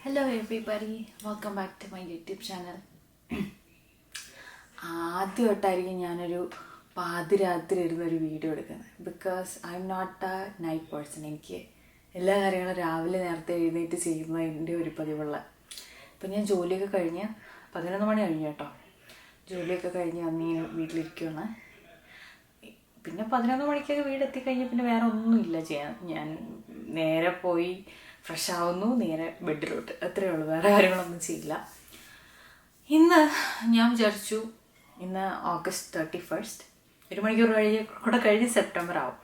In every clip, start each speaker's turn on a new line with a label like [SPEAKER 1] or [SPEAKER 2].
[SPEAKER 1] Hello everybody, welcome back to my YouTube channel. ആദ്യമായിട്ടായിരിക്കും ഞാനൊരു പാതിരാത്രി ഇരുന്നൊരു വീഡിയോ എടുക്കുന്നത്. Because I am not a night person. എനിക്ക് എല്ലാ കാര്യങ്ങളും രാവിലെ നേരത്തെ എഴുന്നേറ്റ് ചെയ്യുന്നതിൻ്റെ ഒരു പതിവുള്ള. ഇപ്പം ഞാൻ ജോലിയൊക്കെ കഴിഞ്ഞ് 11 മണി കഴിഞ്ഞു കേട്ടോ. ജോലിയൊക്കെ കഴിഞ്ഞ് അന്നീ വീട്ടിലിരിക്കുകയാണ്. പിന്നെ 11 മണിക്കൊക്കെ വീടെത്തിക്കഴിഞ്ഞാൽ പിന്നെ വേറെ ഒന്നുമില്ല ചെയ്യാൻ. ഞാൻ നേരെ പോയി ഫ്രഷ് ആവുന്നു, നേരെ ബെഡിലോട്ട്, അത്രയേ ഉള്ളൂ. വേറെ കാര്യങ്ങളൊന്നും ചെയ്യില്ല. ഇന്ന് ഞാൻ വിചാരിച്ചു, ഇന്ന് August 31, 1 മണിക്കൂർ കഴിഞ്ഞ് സെപ്റ്റംബർ ആവും.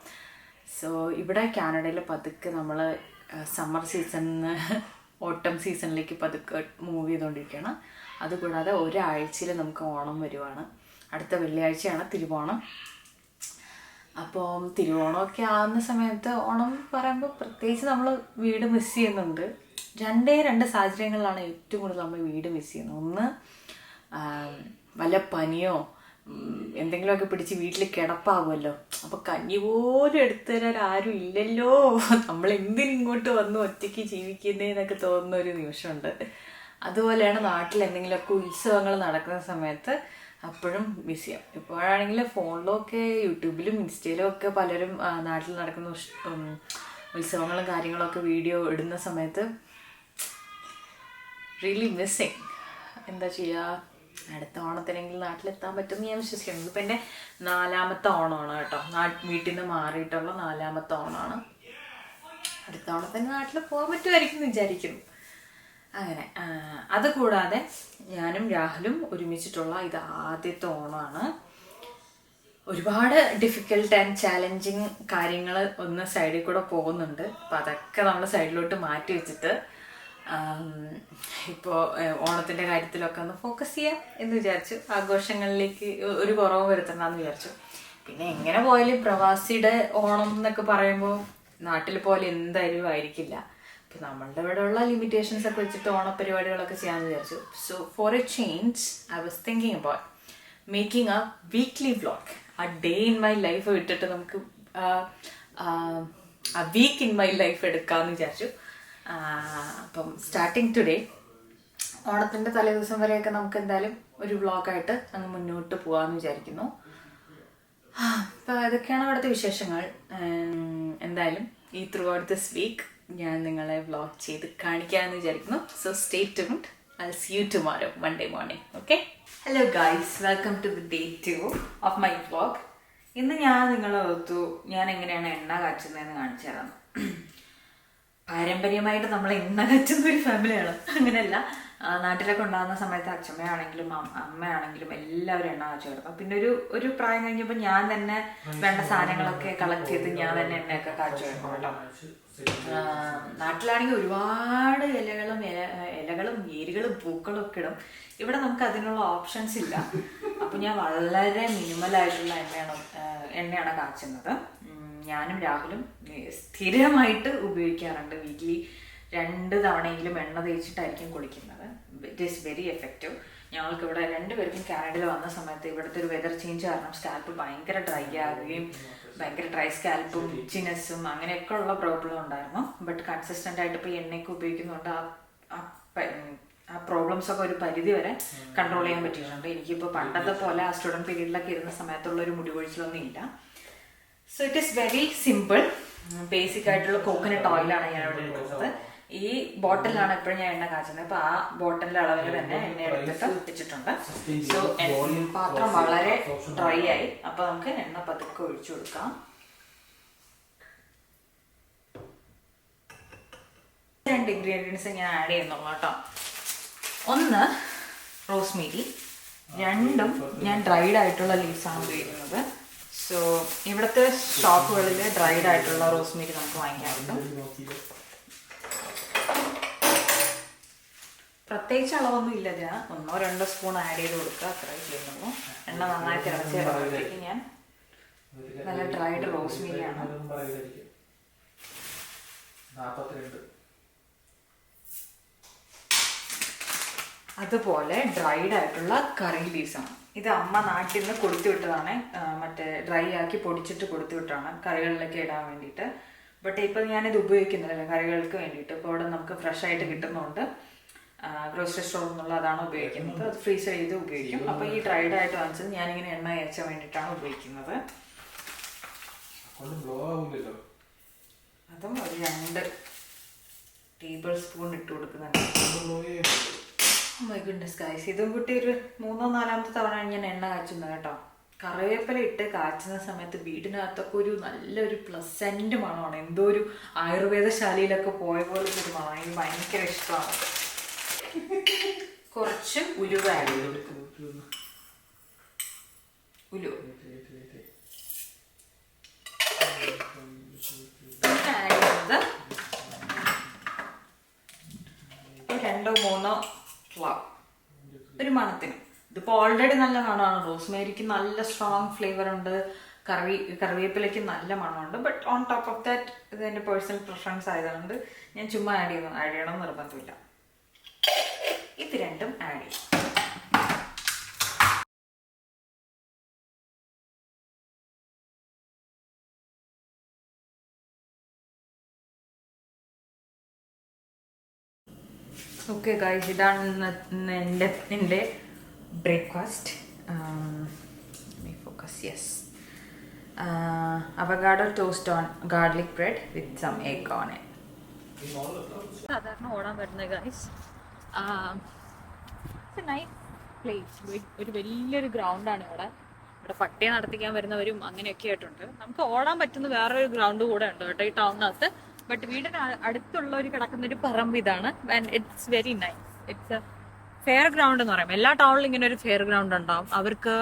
[SPEAKER 1] സോ ഇവിടെ കാനഡയിൽ പതുക്കെ നമ്മൾ സമ്മർ സീസണിന്ന് ഓട്ടം സീസണിലേക്ക് പതുക്കെ മൂവ് ചെയ്തുകൊണ്ടിരിക്കുകയാണ്. അതുകൂടാതെ ഒരാഴ്ചയിൽ നമുക്ക് ഓണം വരുവാണ്. അടുത്ത വെള്ളിയാഴ്ചയാണ് തിരുവോണം. അപ്പം തിരുവോണമൊക്കെ ആകുന്ന സമയത്ത് ഓണം പറയുമ്പോൾ പ്രത്യേകിച്ച് നമ്മൾ വീട് മിസ് ചെയ്യുന്നുണ്ട്. രണ്ട് സാഹചര്യങ്ങളിലാണ് ഏറ്റവും കൂടുതൽ നമ്മൾ വീട് മിസ് ചെയ്യുന്നത്. ഒന്ന്, വല്ല പനിയോ എന്തെങ്കിലുമൊക്കെ പിടിച്ച് വീട്ടിൽ കിടപ്പാവുമല്ലോ, അപ്പോൾ കഞ്ഞി പോലും എടുത്തു തരാൻ ആരും ഇല്ലല്ലോ, നമ്മൾ എന്തിനിങ്ങോട്ട് വന്ന് ഒറ്റയ്ക്ക് ജീവിക്കുന്നതെന്നൊക്കെ തോന്നുന്ന ഒരു നിമിഷമുണ്ട്. അതുപോലെയാണ് നാട്ടിൽ എന്തെങ്കിലുമൊക്കെ ഉത്സവങ്ങൾ നടക്കുന്ന സമയത്ത് അപ്പോഴും മിസ് ചെയ്യാം. ഇപ്പോഴാണെങ്കിൽ ഫോണിലൊക്കെ യൂട്യൂബിലും ഇൻസ്റ്റയിലും ഒക്കെ പലരും നാട്ടിൽ നടക്കുന്ന ഉത്സവങ്ങളും കാര്യങ്ങളൊക്കെ വീഡിയോ ഇടുന്ന സമയത്ത് റിയലി മിസ്സിങ്. എന്താ ചെയ്യുക, അടുത്ത ഓണത്തിനെങ്കിലും നാട്ടിലെത്താൻ പറ്റുമെന്ന് ഞാൻ വിശ്വസിക്കുന്നു. ഇതിപ്പോൾ എൻ്റെ 4ാമത്തെ ഓണമാണ് കേട്ടോ. വീട്ടിൽ നിന്ന് മാറിയിട്ടുള്ള 4ാമത്തെ ഓണമാണ്. അടുത്ത ഓണത്തിന് നാട്ടിൽ പോകാൻ പറ്റുമായിരിക്കും എന്ന് വിചാരിക്കുന്നു. അങ്ങനെ അതുകൂടാതെ ഞാനും രാഹുലും ഒരുമിച്ചിട്ടുള്ള ഇത് ആദ്യത്തെ ഓണമാണ്. ഒരുപാട് ഡിഫിക്കൽട്ട് ആൻഡ് ചാലഞ്ചിങ് കാര്യങ്ങൾ ഒന്ന് സൈഡിൽ കൂടെ പോകുന്നുണ്ട്. അപ്പോൾ അതൊക്കെ നമ്മൾ സൈഡിലോട്ട് മാറ്റി വെച്ചിട്ട് ഇപ്പോൾ ഓണത്തിൻ്റെ കാര്യത്തിലൊക്കെ ഒന്ന് ഫോക്കസ് ചെയ്യാം എന്ന് വിചാരിച്ചു. ആഘോഷങ്ങളിലേക്ക് ഒരു കുറവ് വരുത്തണമെന്ന് വിചാരിച്ചു. പിന്നെ എങ്ങനെ പോയാലും പ്രവാസിയുടെ ഓണം എന്നൊക്കെ പറയുമ്പോൾ നാട്ടിൽ പോലെ എന്തായാലും ആയിരിക്കില്ല. അപ്പോൾ നമ്മളുടെ ഇവിടെയുള്ള ലിമിറ്റേഷൻസ് ഒക്കെ വെച്ചിട്ട് ഓണപരിപാടികളൊക്കെ ചെയ്യാമെന്ന് വിചാരിച്ചു. So for a change I was thinking about making a weekly vlog. ആ ഡേ ഇൻ മൈ ലൈഫ് വിട്ടിട്ട് നമുക്ക് ആ വീക്ക് ഇൻ മൈ ലൈഫ് എടുക്കാമെന്ന് വിചാരിച്ചു. അപ്പം സ്റ്റാർട്ടിങ് ടുഡേ, ഓണത്തിൻ്റെ തലേദിവസം വരെയൊക്കെ നമുക്ക് എന്തായാലും ഒരു വ്ളോഗായിട്ട് അങ്ങ് മുന്നോട്ട് പോകാമെന്ന് വിചാരിക്കുന്നു. അപ്പോൾ അതൊക്കെയാണ് അവിടുത്തെ വിശേഷങ്ങൾ. എന്തായാലും ഈ ത്രൂ ഔട്ട് ദിസ് വീക്ക് ഞാൻ നിങ്ങളെ വ്ളോഗ് ചെയ്ത് കാണിക്കാമെന്ന് വിചാരിക്കുന്നു. So stay tuned. I will see you tomorrow Monday morning. Okay, hello guys, welcome to the day 2 of my vlog. ഇന്ന് ഞാൻ നിങ്ങളെ ഓർത്തു ഞാൻ എങ്ങനെയാണ് എണ്ണ കാച്ചുന്നതെന്ന് കാണിച്ചു തരാം. പാരമ്പര്യമായിട്ട് നമ്മൾ എണ്ണ കാച്ചുന്ന ഒരു ഫാമിലിയാണ്. അങ്ങനെയല്ല, നാട്ടിലൊക്കെ ഉണ്ടാകുന്ന സമയത്ത് അച്ഛമ്മയാണെങ്കിലും അമ്മയാണെങ്കിലും എല്ലാവരും എണ്ണ കാച്ചു കിടക്കും. പിന്നെ ഒരു പ്രായം കഴിഞ്ഞപ്പോൾ ഞാൻ തന്നെ വേണ്ട സാധനങ്ങളൊക്കെ കളക്ട് ചെയ്ത് ഞാൻ തന്നെ എണ്ണയൊക്കെ കാച്ചു കിടക്കും കേട്ടോ. നാട്ടിലാണെങ്കിൽ ഒരുപാട് ഇലകളും വേരുകളും പൂക്കളും ഒക്കെ ഇടും. ഇവിടെ നമുക്ക് അതിനുള്ള ഓപ്ഷൻസ് ഇല്ല. അപ്പോൾ ഞാൻ വളരെ മിനിമലായിട്ടുള്ള എണ്ണയാണ് കാച്ചുന്നത്. ഞാനും രാഹുലും സ്ഥിരമായിട്ട് ഉപയോഗിക്കാറുണ്ട്. വീക്കിലി 2 തവണയെങ്കിലും എണ്ണ തേച്ചിട്ടായിരിക്കും കുളിക്കുന്നത്. It is very effective. ഞങ്ങൾക്ക് ഇവിടെ 2 പേർക്കും കാനഡയിൽ വന്ന സമയത്ത് ഇവിടുത്തെ ഒരു വെതർ ചേഞ്ച് കാരണം സ്കാൽപ്പ് ഭയങ്കര ഡ്രൈ ആകുകയും ഭയങ്കര ഡ്രൈ സ്കാൽപ്പും ഇച്ചിനെസ്സും അങ്ങനെയൊക്കെ ഉള്ള പ്രോബ്ലം ഉണ്ടായിരുന്നു. ബട്ട് കൺസിസ്റ്റൻ്റ് ആയിട്ട് ഇപ്പോൾ എണ്ണയൊക്കെ ഉപയോഗിക്കുന്നതുകൊണ്ട് ആ പ്രോബ്ലംസ് ഒക്കെ ഒരു പരിധി വരെ കൺട്രോൾ ചെയ്യാൻ പറ്റിയിട്ടുണ്ട്. എനിക്കിപ്പോൾ പണ്ടത്തെ പോലെ ആ സ്റ്റുഡൻറ്റ് പീരീഡിലൊക്കെ ഇരുന്ന സമയത്തുള്ളൊരു മുടി കൊഴിച്ചിലൊന്നും ഇല്ല. So it is very simple. Basic ആയിട്ടുള്ള കോക്കനട്ട് ഓയിലാണ് ഞാൻ ഇവിടെ എടുക്കുന്നത്. ഈ ബോട്ടിലാണ് എപ്പോഴും ഞാൻ എണ്ണ കാച്ചുന്നത്. അപ്പോൾ ആ ബോട്ടിലിൻ്റെ അളവിൽ തന്നെ എണ്ണ എടുത്തിട്ട് വെച്ചിട്ടുണ്ട്. സോ പാത്രം വളരെ ഡ്രൈ ആയി. അപ്പോൾ നമുക്ക് എണ്ണ പതുക്കെ ഒഴിച്ചു കൊടുക്കാം. 2 ഇൻഗ്രീഡിയൻസ് ഞാൻ ആഡ് ചെയ്യുന്നുള്ളൂ കേട്ടോ. ഒന്ന് റോസ്മേരി, 2 ഞാൻ ഡ്രൈഡ് ആയിട്ടുള്ള ലീവ്സാണ് ഉപയോഗിക്കുന്നത്. സോ ഇവിടുത്തെ ഷോപ്പുകളിൽ ഡ്രൈഡ് ആയിട്ടുള്ള റോസ്മേരി നമുക്ക് വാങ്ങിക്കാൻ കിട്ടും. പ്രത്യേകിച്ച് അളവൊന്നും ഇല്ല. ഞാൻ 1-2 സ്പൂൺ ആഡ് ചെയ്ത് കൊടുക്കുക, അത്രയും ചെയ്യുന്നുള്ളൂ. എണ്ണ നന്നായി തിളച്ച് വരുമ്പോഴത്തേക്ക് ഞാൻ നല്ല ഡ്രൈഡ് റോസ്മേരിയാണ്. അതുപോലെ ഡ്രൈഡ് ആയിട്ടുള്ള കറി ലീവ്സാണ്. ഇത് അമ്മ നാട്ടിൽ നിന്ന് കൊടുത്തു വിട്ടതാണ്. മറ്റേ ഡ്രൈ ആക്കി പൊടിച്ചിട്ട് കൊടുത്തു വിട്ടാണ് കറികളിലൊക്കെ ഇടാൻ വേണ്ടിയിട്ട്. ബട്ട് ഇപ്പോൾ ഞാനിത് ഉപയോഗിക്കുന്നില്ല കറികൾക്ക് വേണ്ടിയിട്ട്. ഇപ്പോൾ ഇവിടെ നമുക്ക് ഫ്രഷ് ആയിട്ട് കിട്ടുന്നുണ്ട്, ഗ്രോസറി സ്റ്റോറിൽ നിന്നുള്ള അതാണ് ഉപയോഗിക്കുന്നത്. അത് ഫ്രീസർ ചെയ്ത് ഉപയോഗിക്കും. അപ്പോൾ ഈ ഡ്രൈഡ് ആയിട്ട് വാങ്ങിച്ചത് ഞാനിങ്ങനെ എണ്ണ തേച്ചാൻ വേണ്ടിയിട്ടാണ് ഉപയോഗിക്കുന്നത്. അതും ഒരു 2 ടേബിൾ സ്പൂൺ ഇട്ട് കൊടുക്കുന്നുണ്ട്. മൈ ഗുഡ്നസ് ഗൈസ്, ഇതും കൂട്ടി ഒരു 3-4 തവണ ഞാൻ എണ്ണ കാച്ചുന്നത് കേട്ടോ. കറിവേപ്പില ഇട്ട് കാച്ചുന്ന സമയത്ത് വീടിനകത്തൊക്കെ ഒരു നല്ലൊരു പ്ലസൻറ്റ് മണമാണ്. എന്തോ ഒരു ആയുർവേദശാലയിലൊക്കെ പോയ പോലത്തെ ഒരു മണം. എനിക്ക് ഭയങ്കര ഇഷ്ടമാണ്. കുറച്ച് ഉലുവ ആഡ് ചെയ്ത് കൊടുക്കും. ഉലുവ ആഡ് ചെയ്യുന്നത് 2-3 ക്ലവ് ഒരു മണത്തിന്. ഇതിപ്പോൾ ഓൾറെഡി നല്ല മണമാണ്. റോസ്മേരിക്ക് നല്ല സ്ട്രോങ് ഫ്ലേവർ ഉണ്ട്, കറിവേപ്പിലയ്ക്ക് നല്ല മണമുണ്ട്. But on top of that ഇത് എൻ്റെ പേഴ്സണൽ പ്രിഫറൻസ് ആയതുകൊണ്ട് ഞാൻ ചുമ്മാ ആഡ് ചെയ്യണം നിർബന്ധമില്ല. ഇത് രണ്ടും ആഡ് ചെയ്യും. ഓക്കെ ഗൈസ്, ഇതാണ് എൻ്റെ breakfast. Focus, yes. Avocado toast on garlic bread with some egg on it. സാധാരണ ഓടാൻ പറ്റുന്ന ഗൈസ്, നൈസ് പ്ലേസ്. ഒരു വലിയൊരു ഗ്രൗണ്ടാണ് ഇവിടെ. ഇവിടെ പട്ടിയെ നടത്തിക്കാൻ വരുന്നവരും അങ്ങനെയൊക്കെ ആയിട്ടുണ്ട്. നമുക്ക് ഓടാൻ പറ്റുന്ന വേറൊരു ഗ്രൗണ്ട് കൂടെ ഉണ്ട് കേട്ടോ ഈ ടൗണിനകത്ത്. ബട്ട് വീടിന് അടുത്തുള്ള ഒരു കിടക്കുന്നൊരു പറമ്പ് ഇതാണ്. And it's very nice. It's A fair ground എന്ന് പറയും. എല്ലാ ടൗണിലും ഇങ്ങനെ ഒരു ഫെയർ ഗ്രൗണ്ട് ഉണ്ടാവും. അവർക്ക്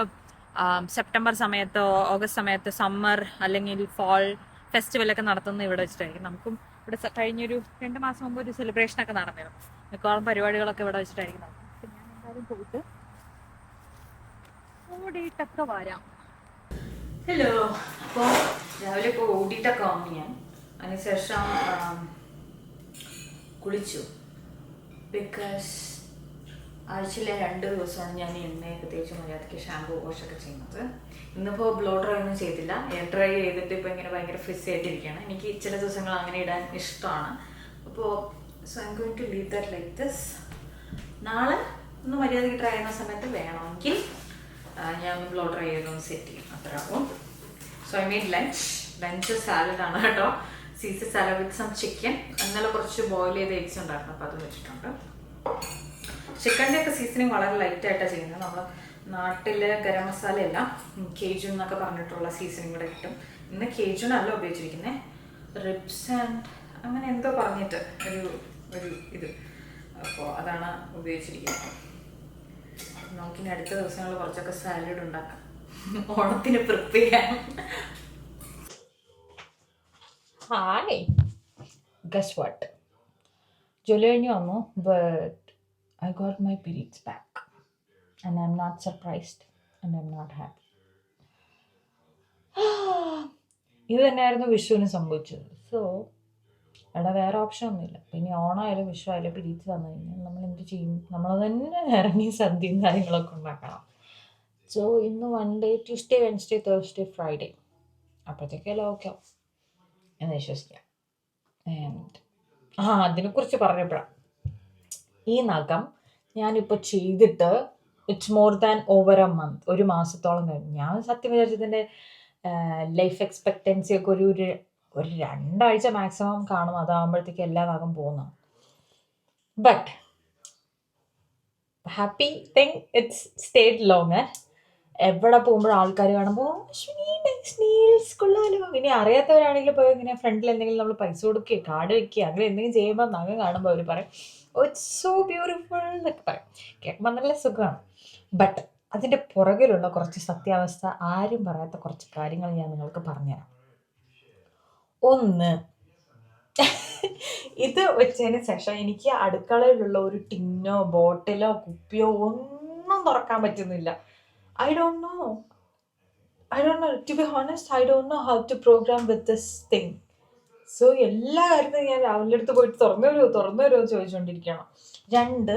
[SPEAKER 1] സെപ്റ്റംബർ സമയത്തോ ഓഗസ്റ്റ് സമയത്ത് സമ്മർ അല്ലെങ്കിൽ ഫോൾ ഫെസ്റ്റിവലൊക്കെ നടത്തുന്ന ഇവിടെ വെച്ചിട്ടായിരിക്കും. നമുക്കും ഇവിടെ കഴിഞ്ഞൊരു 2 മാസം മുമ്പ് ഒരു സെലിബ്രേഷനൊക്കെ നടന്നിരുന്നു. മിക്കവാറും പരിപാടികളൊക്കെ ഇവിടെ വെച്ചിട്ടായിരിക്കും നടന്നത്. അപ്പം ഞാൻ എന്തായാലും പോയിട്ട് ഓടിയിട്ടൊക്കെ വരാം. ഹലോ, അപ്പോൾ രാവിലെ ഇപ്പോൾ ഓടിയിട്ടൊക്കെ വന്നു ഞാൻ. അതിനുശേഷം കുളിച്ചു. ബിക്കോസ് ആഴ്ചയിലെ 2 ദിവസമാണ് ഞാൻ എണ്ണയൊക്കെ തേച്ച് മര്യാദയ്ക്ക് ഷാമ്പൂ വാഷൊക്കെ ചെയ്യുന്നത്. ഇന്നിപ്പോൾ ബ്ലോ ഡ്രൈ ഒന്നും ചെയ്തില്ല. എയർ ഡ്രൈ ചെയ്തിട്ട് ഇപ്പോൾ ഇങ്ങനെ ഭയങ്കര ഫ്രിസി ആയിട്ടിരിക്കുകയാണ്. എനിക്ക് ചില ദിവസങ്ങൾ അങ്ങനെ ഇടാൻ ഇഷ്ടമാണ്. അപ്പോൾ so I am going to leave that like this. നാളെ ഒന്ന് മര്യാദയ്ക്ക് ട്രൈ ചെയ്യുന്ന സമയത്ത് വേണമെങ്കിൽ ഞാൻ ബ്ലോ ഡ്രൈ ചെയ്തൊന്ന് സെറ്റ് ചെയ്യും. അത്രയാകും. സോ ഐ മെയ്ഡ് ലഞ്ച് സാലഡാണ് കേട്ടോ. Caesar salad with some chicken. ഇന്നലെ കുറച്ച് ബോയിൽ ചെയ്ത എഗ്സ് ഉണ്ടായിരുന്നു, അപ്പോൾ അത് വെച്ചിട്ടുണ്ട്. ചിക്കൻ്റെ ഒക്കെ സീസണിങ് വളരെ ലൈറ്റായിട്ടാണ് ചെയ്യുന്നത്. നമ്മൾ നാട്ടിലെ ഗരം മസാലയല്ല, കേജു എന്നൊക്കെ പറഞ്ഞിട്ടുള്ള സീസണിങ് കൂടെ കിട്ടും. ഇന്ന് കേജുനല്ല ഉപയോഗിച്ചിരിക്കുന്നത്, റിബ്സ് ആൻഡ് അങ്ങനെ എന്തോ പറഞ്ഞിട്ട് ഒരു ഇത്. അപ്പോൾ അതാണ് ഉപയോഗിച്ചിരിക്കുന്നത്. നമുക്കിനി അടുത്ത ദിവസങ്ങളിൽ കുറച്ചൊക്കെ സാലഡ് ഉണ്ടാക്കാം, ഓണത്തിന് പ്രിപ്പയർ ചെയ്യാം. ഹായ്, ഗസ് വാട്ട്, ജോലി കഴിഞ്ഞ് വന്നു. But I got my periods back and I'm not surprised and I'm not happy. ഇത് തന്നെയായിരുന്നു വിഷുവിന് സംഭവിച്ചത്. സോ അവിടെ വേറെ ഓപ്ഷൻ ഒന്നുമില്ല. പിന്നെ ഓണമായാലും വിഷു ആയാലും പിരീഡ്സ് വന്നു കഴിഞ്ഞാൽ നമ്മൾ എന്ത് ചെയ്യും? നമ്മൾ തന്നെ ഇറങ്ങി സദ്യയും കാര്യങ്ങളൊക്കെ ഉണ്ടാക്കണം. സോ ഇന്ന് 1 day, Tuesday, Wednesday, Thursday, Friday, അപ്പോഴത്തേക്കെല്ലാം ഓക്കെ ആവും എന്ന് വിശ്വസിക്കാം. ആൻഡ് അതിനെക്കുറിച്ച് പറഞ്ഞപ്പോഴാണ്, ഈ നഖം ഞാനിപ്പോൾ ചെയ്തിട്ട് it's more than over A month, 1 മാസത്തോളം കഴിഞ്ഞു. ഞാൻ സത്യം വിചാരിച്ചതിൻ്റെ ലൈഫ് എക്സ്പെക്റ്റൻസി ഒക്കെ ഒരു 2 ആഴ്ച മാക്സിമം കാണും. അതാകുമ്പോഴത്തേക്ക് എല്ലാ നഖം പോകുന്നതാണ്. But happy thing it's stayed longer. എവിടെ പോകുമ്പോഴും ആൾക്കാർ കാണുമ്പോൾ നെയിൽസ് കൊള്ളാലോ. ഇനി അറിയാത്തവരാണെങ്കിലും പോയി ഇങ്ങനെ ഫ്രണ്ടിൽ എന്തെങ്കിലും നമ്മൾ പൈസ കൊടുക്കുകയോ കാർഡ് വെക്കുകയോ അങ്ങനെ എന്തെങ്കിലും ചെയ്യുമ്പോൾ നഖം കാണുമ്പോൾ അവർ പറയും ഓ ഇറ്റ്സ് സോ ബ്യൂട്ടിഫുൾ എന്നൊക്കെ പറയും. കേൾക്കുമ്പോൾ നല്ല സുഖമാണ്. ബട്ട് അതിൻ്റെ പുറകിലുള്ള കുറച്ച് സത്യാവസ്ഥ, ആരും പറയാത്ത കുറച്ച് കാര്യങ്ങൾ ഞാൻ നിങ്ങൾക്ക് പറഞ്ഞുതരാം. ഒന്ന്, ഇത് വെച്ചതിന് ശേഷം എനിക്ക് അടുക്കളയിലുള്ള ഒരു ടിന്നോ ബോട്ടിലോ കുപ്പിയോ ഒന്നും തുറക്കാൻ പറ്റുന്നില്ല. I don't know. To be honest, I don't know how to program with this thing. So എല്ലാ കാര്യത്തിനും ഞാൻ രാവിലെ അടുത്ത് പോയിട്ട് തുറന്നു വരുമോ ചോദിച്ചുകൊണ്ടിരിക്കുകയാണ്. 2,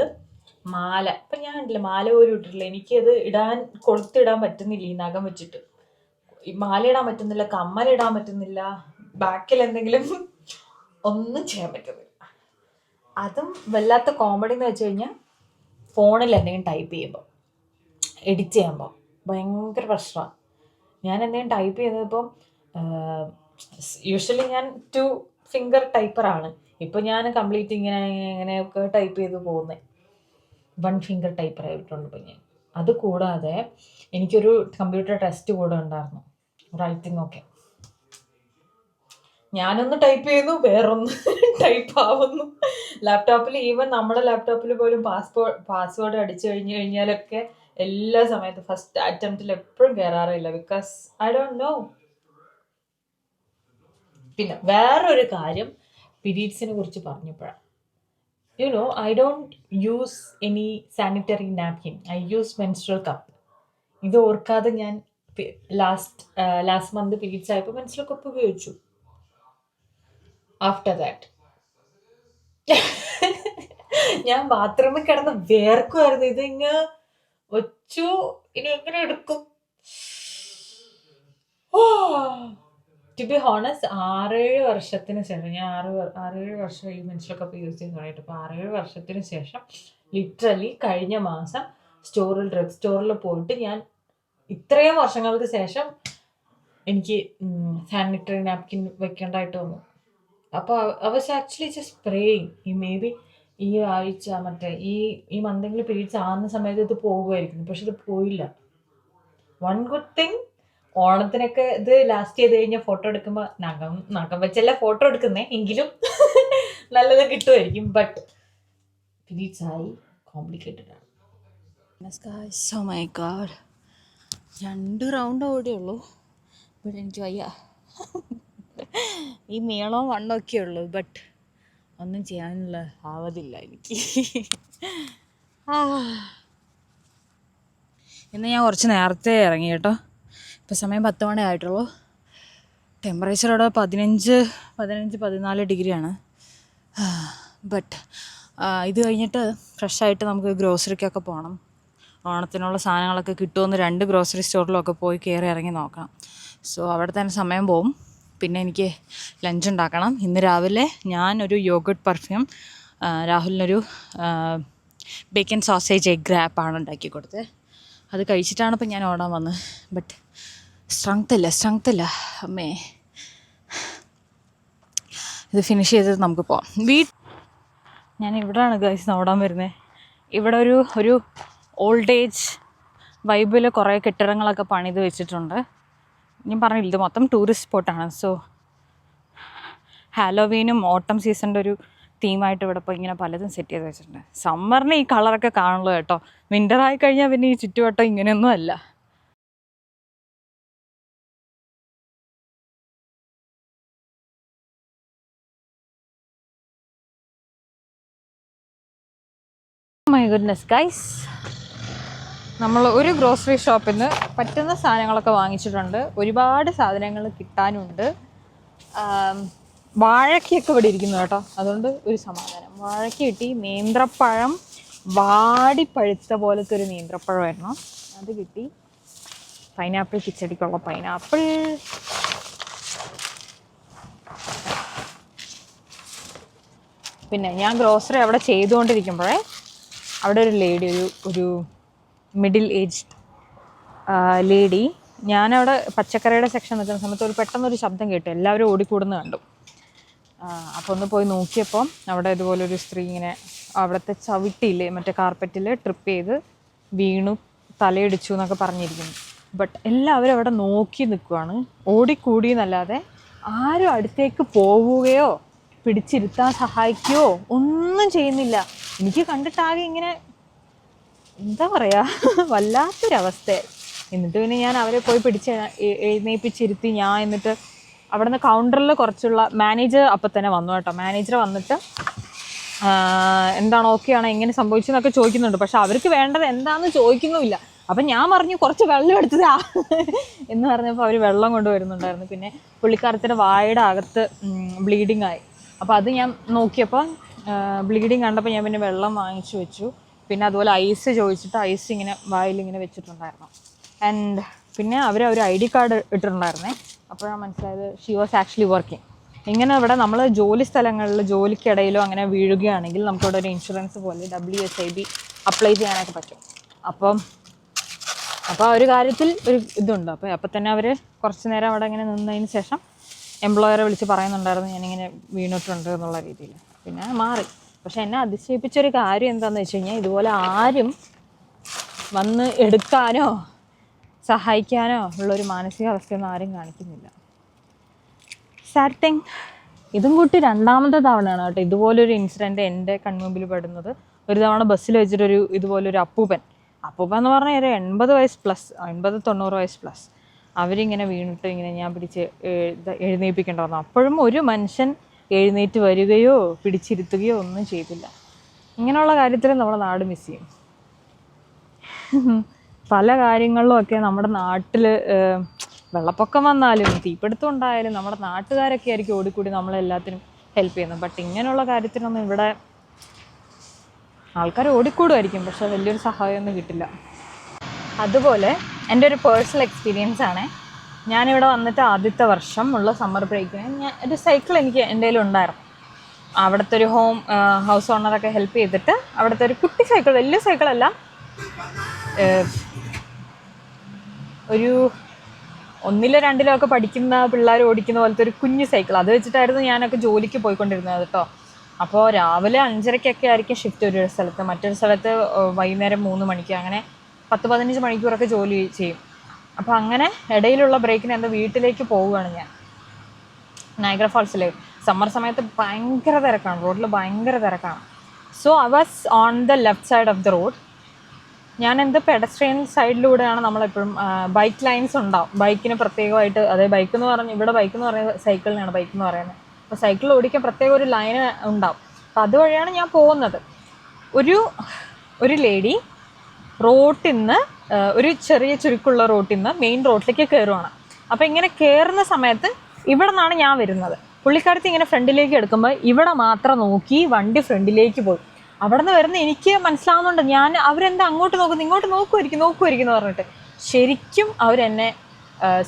[SPEAKER 1] മാല. ഇപ്പം ഞാൻ ഉണ്ടല്ലോ മാല പോലും ഇട്ടിട്ടില്ല. എനിക്കത് കൊളുത്തിടാൻ പറ്റുന്നില്ല ഈ നഖം വെച്ചിട്ട്. ഈ മാല ഇടാൻ പറ്റുന്നില്ല, കമ്മലിടാൻ പറ്റുന്നില്ല, ബാക്കിൽ എന്തെങ്കിലും
[SPEAKER 2] ഒന്നും ചെയ്യാൻ പറ്റുന്നില്ല. അതും വല്ലാത്ത കോമഡി എന്ന് വെച്ച് കഴിഞ്ഞാൽ ഫോണിൽ എന്തെങ്കിലും ടൈപ്പ് ചെയ്യുമ്പോൾ എഡിറ്റ് ചെയ്യുമ്പോൾ ഭയങ്കര പ്രശ്നമാണ്. ഞാൻ എന്തെങ്കിലും ടൈപ്പ് ചെയ്യുന്നതിപ്പം യൂഷ്വലി ഞാൻ 2 ഫിംഗർ ടൈപ്പറാണ്. ഇപ്പോൾ ഞാൻ കംപ്ലീറ്റ് ഇങ്ങനെയൊക്കെ ടൈപ്പ് ചെയ്ത് പോകുന്നത് 1 ഫിംഗർ ടൈപ്പർ ആയിട്ടുണ്ട് ഇപ്പം ഞാൻ. അത് കൂടാതെ എനിക്കൊരു കമ്പ്യൂട്ടർ ടെസ്റ്റ് കൂടെ ഉണ്ടായിരുന്നു, റൈറ്റിംഗ് ഒക്കെ. ഞാനൊന്ന് ടൈപ്പ് ചെയ്യുന്നു, വേറൊന്ന് ടൈപ്പ് ആവുന്നു. ലാപ്ടോപ്പിൽ, ഈവൻ നമ്മുടെ ലാപ്ടോപ്പിൽ പോലും പാസ്വേഡ് അടിച്ചു കഴിഞ്ഞാലൊക്കെ എല്ലാ സമയത്തും ഫസ്റ്റ് അറ്റംപ്റ്റിൽ എപ്പോഴും കയറാറില്ല. Because I don't know. പിന്നെ വേറൊരു കാര്യം പീരീഡ്സിനെ കുറിച്ച് പറഞ്ഞപ്പോഴാണ്, I don't use any sanitary napkin. I use menstrual cup. ഇത് ഓർക്കാതെ ഞാൻ ലാസ്റ്റ് മന്ത് പീരീഡ്സ് ആയപ്പോൾ menstrual cup ഉപയോഗിച്ചു. ആഫ്റ്റർ ദാറ്റ് ഞാൻ ബാത്റൂമിൽ കിടന്ന് വേർക്കുമായിരുന്നു. ഇതിങ്ങ് ഒച്ചു ഇനി എങ്ങനെ എടുക്കും? ടു ബി ഹോണസ്റ്റ്, 6-7 വർഷത്തിന് ശേഷം, ഞാൻ 6-7 വർഷം ഈ മെൻസ്ട്രുവൽ കപ്പ് യൂസ് ചെയ്ത് തുടങ്ങിയിട്ട്, അപ്പോൾ 6-7 വർഷത്തിന് ശേഷം ലിറ്ററലി കഴിഞ്ഞ മാസം ഡ്രഗ് സ്റ്റോറിൽ പോയിട്ട് ഞാൻ ഇത്രയും വർഷങ്ങൾക്ക് ശേഷം എനിക്ക് സാനിറ്ററി നാപ്കിൻ വെക്കേണ്ടതായിട്ട് വന്നു. അപ്പോൾ I was actually just praying may be ഈ ആഴ്ച ഈ മന്തെങ്കിലും പീരീഡ്സ് ആകുന്ന സമയത്ത് ഇത് പോകുമായിരിക്കും. പക്ഷെ ഇത് പോയില്ല. വൺ ഗുഡ് തിങ്, ഓണത്തിനൊക്കെ ഇത് ലാസ്റ്റ് ചെയ്ത് കഴിഞ്ഞാൽ ഫോട്ടോ എടുക്കുമ്പോൾ നഖം വെച്ചല്ല ഫോട്ടോ എടുക്കുന്നേ, എങ്കിലും നല്ലത് കിട്ടുമായിരിക്കും. ബട്ട് പീരീഡ്സ് ആയി കോംപ്ലിക്കേറ്റഡ് ആണ്.
[SPEAKER 1] Oh my god, 2 റൗണ്ട് ഓടിയുള്ളൂ. ബട്ട് എനിക്ക് വയ്യ. ഈ നീളവും വണ്ണമൊക്കെ ഉള്ളൂ, ബട്ട് ഒന്നും ചെയ്യാനുള്ള ആവതില്ല എനിക്ക്. ഇന്ന് ഞാൻ കുറച്ച് നേരത്തെ ഇറങ്ങി കേട്ടോ. ഇപ്പോൾ സമയം 10 മണി ആയിട്ടുള്ളൂ. ടെമ്പറേച്ചർ അവിടെ 15-14 ഡിഗ്രിയാണ്. ബട്ട് ഇത് കഴിഞ്ഞിട്ട് ഫ്രഷായിട്ട് നമുക്ക് ഗ്രോസറിക്കൊക്കെ പോകണം. ഓണത്തിനുള്ള സാധനങ്ങളൊക്കെ കിട്ടുമെന്ന് 2 ഗ്രോസറി സ്റ്റോറിലൊക്കെ പോയി കയറി ഇറങ്ങി നോക്കണം. സോ അവിടെ തന്നെ സമയം പോവും. പിന്നെ എനിക്ക് ലഞ്ച് ഉണ്ടാക്കണം. ഇന്ന് രാവിലെ ഞാനൊരു യോഗട്ട് പെർഫ്യൂം, രാഹുലിനൊരു ബേക്കൻ സോസേജ് എഗ് റാപ്പാണ് ഉണ്ടാക്കി കൊടുത്തത്. അത് കഴിച്ചിട്ടാണ് ഇപ്പം ഞാൻ ഓടാൻ വന്നത്. ബട്ട് സ്ട്രെങ്ത് ഇല്ല അമ്മേ. ഇത് ഫിനിഷ് ചെയ്തിട്ട് നമുക്ക് പോവാം. ഞാൻ ഇവിടെയാണ് ഗൈസ് ഓടാൻ വരുന്നത്. ഇവിടെ ഒരു ഓൾഡ് ഏജ് വൈബിൽ കുറേ കെട്ടിടങ്ങളൊക്കെ പണിത് വെച്ചിട്ടുണ്ട്. ഞാൻ പറഞ്ഞില്ല, ഇത് മൊത്തം ടൂറിസ്റ്റ് സ്പോട്ടാണ്. സോ ഹാലോവീനും ഓട്ടം സീസണിൻ്റെ ഒരു തീമായിട്ട് ഇവിടെ ഇപ്പോൾ ഇങ്ങനെ പലതും സെറ്റ് ചെയ്ത് വെച്ചിട്ടുണ്ട്. സമ്മറിന് ഈ കളറൊക്കെ കാണുള്ളൂ കേട്ടോ. വിൻ്റർ ആയി കഴിഞ്ഞാൽ പിന്നെ ഈ ചുറ്റുവട്ടം ഇങ്ങനെയൊന്നും അല്ല. മൈ ഗുഡ്നസ് ഗൈസ്, നമ്മൾ ഒരു ഗ്രോസറി ഷോപ്പിൽ നിന്ന് പറ്റുന്ന സാധനങ്ങളൊക്കെ വാങ്ങിച്ചിട്ടുണ്ട്. ഒരുപാട് സാധനങ്ങൾ കിട്ടാനുണ്ട്. വാഴയ്ക്കൊക്കെ ഇവിടെ ഇരിക്കുന്നു കേട്ടോ, അതുകൊണ്ട് ഒരു സമാധാനം. വാഴയ്ക്ക് കിട്ടി. നേന്ത്രപ്പഴം വാടിപ്പഴുത്ത പോലത്തെ ഒരു നേന്ത്രപ്പഴമായിരുന്നു, അത് കിട്ടി. പൈനാപ്പിൾ, കിച്ചടിക്കുള്ള പൈനാപ്പിൾ. പിന്നെ ഞാൻ ഗ്രോസറി അവിടെ ചെയ്തുകൊണ്ടിരിക്കുമ്പോഴേ അവിടെ ഒരു ലേഡി, ഒരു മിഡിൽ ഏജ്ഡ് ലേഡി, ഞാനവിടെ പച്ചക്കറിയുടെ സെക്ഷൻ നിൽക്കുന്ന സമയത്ത് പെട്ടെന്നൊരു ശബ്ദം കേട്ടു. എല്ലാവരും ഓടിക്കൂടുന്ന കണ്ടു. അപ്പോൾ ഒന്ന് പോയി നോക്കിയപ്പോൾ അവിടെ ഇതുപോലൊരു സ്ത്രീ ഇങ്ങനെ അവിടുത്തെ ചവിട്ടിയില്ലേ, മറ്റേ കാർപ്പറ്റിൽ ട്രിപ്പ് ചെയ്ത് വീണു, തലയിടിച്ചു എന്നൊക്കെ പറഞ്ഞിരിക്കുന്നു. ബട്ട് എല്ലാവരും അവിടെ നോക്കി നിൽക്കുകയാണ്, ഓടിക്കൂടി എന്നല്ലാതെ ആരും അടുത്തേക്ക് പോവുകയോ പിടിച്ചിരുത്താൻ സഹായിക്കുകയോ ഒന്നും ചെയ്യുന്നില്ല. എനിക്ക് കണ്ടിട്ടാകെ ഇങ്ങനെ എന്താ പറയുക, വല്ലാത്തൊരവസ്ഥയായി. എന്നിട്ട് പിന്നെ ഞാൻ അവരെ പോയി എഴുന്നേൽപ്പിച്ചിരുത്തി. ഞാൻ എന്നിട്ട് അവിടെ നിന്ന് കൗണ്ടറിൽ കുറച്ചുള്ള മാനേജർ അപ്പം തന്നെ വന്നു കേട്ടോ. മാനേജർ വന്നിട്ട് എന്താണ്, ഓക്കെ ആണോ, എങ്ങനെ സംഭവിച്ചെന്നൊക്കെ ചോദിക്കുന്നുണ്ട്. പക്ഷെ അവർക്ക് വേണ്ടത് എന്താണെന്ന് ചോദിക്കുന്നുമില്ല. അപ്പം ഞാൻ പറഞ്ഞു കുറച്ച് വെള്ളം എടുത്തതാ എന്ന് പറഞ്ഞപ്പോൾ അവർ വെള്ളം കൊണ്ടുവരുന്നുണ്ടായിരുന്നു. പിന്നെ പുള്ളിക്കാരത്തിൻ്റെ വായുടെ അകത്ത് ബ്ലീഡിങ് ആയി. അപ്പോൾ അത് ഞാൻ നോക്കിയപ്പോൾ ബ്ലീഡിങ് കണ്ടപ്പോൾ ഞാൻ പിന്നെ വെള്ളം വാങ്ങിച്ചു വെച്ചു. പിന്നെ അതുപോലെ ഐസ് ചോദിച്ചിട്ട് ഐസ് ഇങ്ങനെ വായിലിങ്ങനെ വെച്ചിട്ടുണ്ടായിരുന്നു. ആൻഡ് പിന്നെ അവർ ഒരു ID കാർഡ് ഇട്ടിട്ടുണ്ടായിരുന്നേ. അപ്പോഴാണ് മനസ്സിലായത് ഷീ വാസ് ആക്ച്വലി വർക്കിംഗ്.
[SPEAKER 2] ഇങ്ങനെ ഇവിടെ നമ്മൾ ജോലി സ്ഥലങ്ങളിൽ ജോലിക്കിടയിലോ അങ്ങനെ വീഴുകയാണെങ്കിൽ നമുക്കിവിടെ ഒരു ഇൻഷുറൻസ് പോലെ WSIB അപ്ലൈ ചെയ്യാനൊക്കെ പറ്റും. അപ്പോൾ ആ ഒരു കാര്യത്തിൽ ഒരു ഇതുണ്ട്. അപ്പോൾ തന്നെ അവർ കുറച്ച് നേരം അവിടെ ഇങ്ങനെ നിന്നതിന് ശേഷം എംപ്ലോയറെ വിളിച്ച് പറയുന്നുണ്ടായിരുന്നു ഞാനിങ്ങനെ വീണിട്ടുണ്ട് എന്നുള്ള രീതിയിൽ. പിന്നെ മാറി. പക്ഷെ എന്നെ അതിശയിപ്പിച്ചൊരു കാര്യം എന്താണെന്ന് വെച്ച് കഴിഞ്ഞാൽ ഇതുപോലെ ആരും വന്ന് എടുക്കാനോ സഹായിക്കാനോ ഉള്ളൊരു മാനസികാവസ്ഥയൊന്നും ആരും കാണിക്കുന്നില്ല. Sad thing. ഇതും കൂട്ടി രണ്ടാമത്തെ തവണയാണ് കേട്ടോ ഇതുപോലൊരു ഇൻസിഡൻറ്റ് എൻ്റെ കൺമുമ്പിൽ പെടുന്നത്. ഒരു തവണ ബസ്സിൽ വെച്ചിട്ടൊരു ഇതുപോലൊരു അപ്പൂപ്പൻ എന്ന് പറഞ്ഞാൽ ഒരു 80 വയസ്സ് പ്ലസ്, 80-90 വയസ്സ് പ്ലസ്, അവരിങ്ങനെ വീണിട്ട് ഇങ്ങനെ ഞാൻ പിടിച്ച് എഴുന്നേൽപ്പിക്കേണ്ട വന്നു. അപ്പോഴും ഒരു മനുഷ്യൻ എഴുന്നേറ്റ് വരികയോ പിടിച്ചിരുത്തുകയോ ഒന്നും ചെയ്തില്ല. ഇങ്ങനെയുള്ള കാര്യത്തിൽ നമ്മുടെ നാട് മിസ് ചെയ്യും. പല കാര്യങ്ങളിലുമൊക്കെ നമ്മുടെ നാട്ടിൽ വെള്ളപ്പൊക്കം വന്നാലും തീപിടുത്തം ഉണ്ടായാലും നമ്മുടെ നാട്ടുകാരൊക്കെ ആയിരിക്കും ഓടിക്കൂടി നമ്മളെല്ലാത്തിനും ഹെൽപ്പ് ചെയ്യുന്നത്. ബട്ട് ഇങ്ങനെയുള്ള കാര്യത്തിനൊന്നും ഇവിടെ ആൾക്കാർ ഓടിക്കൂടുമായിരിക്കും, പക്ഷെ വലിയൊരു സഹായമൊന്നും കിട്ടില്ല. അതുപോലെ എൻ്റെ ഒരു പേഴ്സണൽ എക്സ്പീരിയൻസ് ആണ്. ഞാനിവിടെ വന്നിട്ട് ആദ്യത്തെ വർഷം ഉള്ള സമ്മർ ബ്രേക്കിന് ഒരു സൈക്കിൾ എനിക്ക് എൻ്റെ കയ്യിലുണ്ടായിരുന്നു. അവിടുത്തെ ഒരു ഹൗസ് ഓണറൊക്കെ ഹെൽപ്പ് ചെയ്തിട്ട് അവിടുത്തെ ഒരു കുട്ടി സൈക്കിൾ, വലിയ സൈക്കിളല്ല, ഒരു 1-ലോ 2-ലോ ഒക്കെ പഠിക്കുന്ന പിള്ളേർ ഓടിക്കുന്ന പോലത്തെ ഒരു കുഞ്ഞു സൈക്കിൾ, അത് വെച്ചിട്ടായിരുന്നു ഞാനൊക്കെ ജോലിക്ക് പോയിക്കൊണ്ടിരുന്നത് കേട്ടോ. അപ്പോൾ രാവിലെ 5:30-ക്കൊക്കെ ആയിരിക്കും ഷിഫ്റ്റ് ഒരു സ്ഥലത്ത്, മറ്റൊരു സ്ഥലത്ത് വൈകുന്നേരം 3 മണിക്ക്, അങ്ങനെ 10-15 മണിക്കൂറൊക്കെ ജോലി ചെയ്യും. അപ്പോൾ അങ്ങനെ ഇടയിലുള്ള ബ്രേക്കിന് എൻ്റെ വീട്ടിലേക്ക് പോവുകയാണ് ഞാൻ. നയഗ്ര ഫാൾസിലേക്ക് സമ്മർ സമയത്ത് ഭയങ്കര തിരക്കാണ്, റോഡിൽ ഭയങ്കര തിരക്കാണ്. So I was on the left side of the road. ഞാൻ പെഡസ്ട്രിയൻ സൈഡിലൂടെയാണ് നമ്മളെപ്പോഴും, ബൈക്ക് ലൈൻസ് ഉണ്ടാവും ബൈക്കിന് പ്രത്യേകമായിട്ട്. അതായത് ബൈക്ക് എന്ന് പറഞ്ഞാൽ ഇവിടെ ബൈക്ക് എന്ന് പറയുന്നത് സൈക്കിളിനാണ് ബൈക്ക് എന്ന് പറയുന്നത്. അപ്പോൾ സൈക്കിൾ ഓടിക്കാൻ പ്രത്യേക ഒരു ലൈന് ഉണ്ടാവും. അപ്പോൾ അതുവഴിയാണ് ഞാൻ പോകുന്നത്. ഒരു ലേഡി റോട്ടിൽ നിന്ന്, ഒരു ചെറിയ ചുരുക്കുള്ള റോട്ടിൽ നിന്ന് മെയിൻ റോഡിലേക്ക് കയറുവാണ്. അപ്പോൾ ഇങ്ങനെ കയറുന്ന സമയത്ത് ഇവിടെ നിന്നാണ് ഞാൻ വരുന്നത്. പുള്ളിക്കാരത്തി ഇങ്ങനെ ഫ്രണ്ടിലേക്ക് എടുക്കുമ്പോൾ ഇവിടെ മാത്രം നോക്കി വണ്ടി ഫ്രണ്ടിലേക്ക് പോയി. അവിടെ നിന്ന് വരുന്ന എനിക്ക് മനസ്സിലാവുന്നുണ്ട്, അവരെന്താ അങ്ങോട്ട് നോക്കുന്നു, ഇങ്ങോട്ട് നോക്കുമായിരിക്കും എന്ന് പറഞ്ഞിട്ട്. ശരിക്കും അവരെന്നെ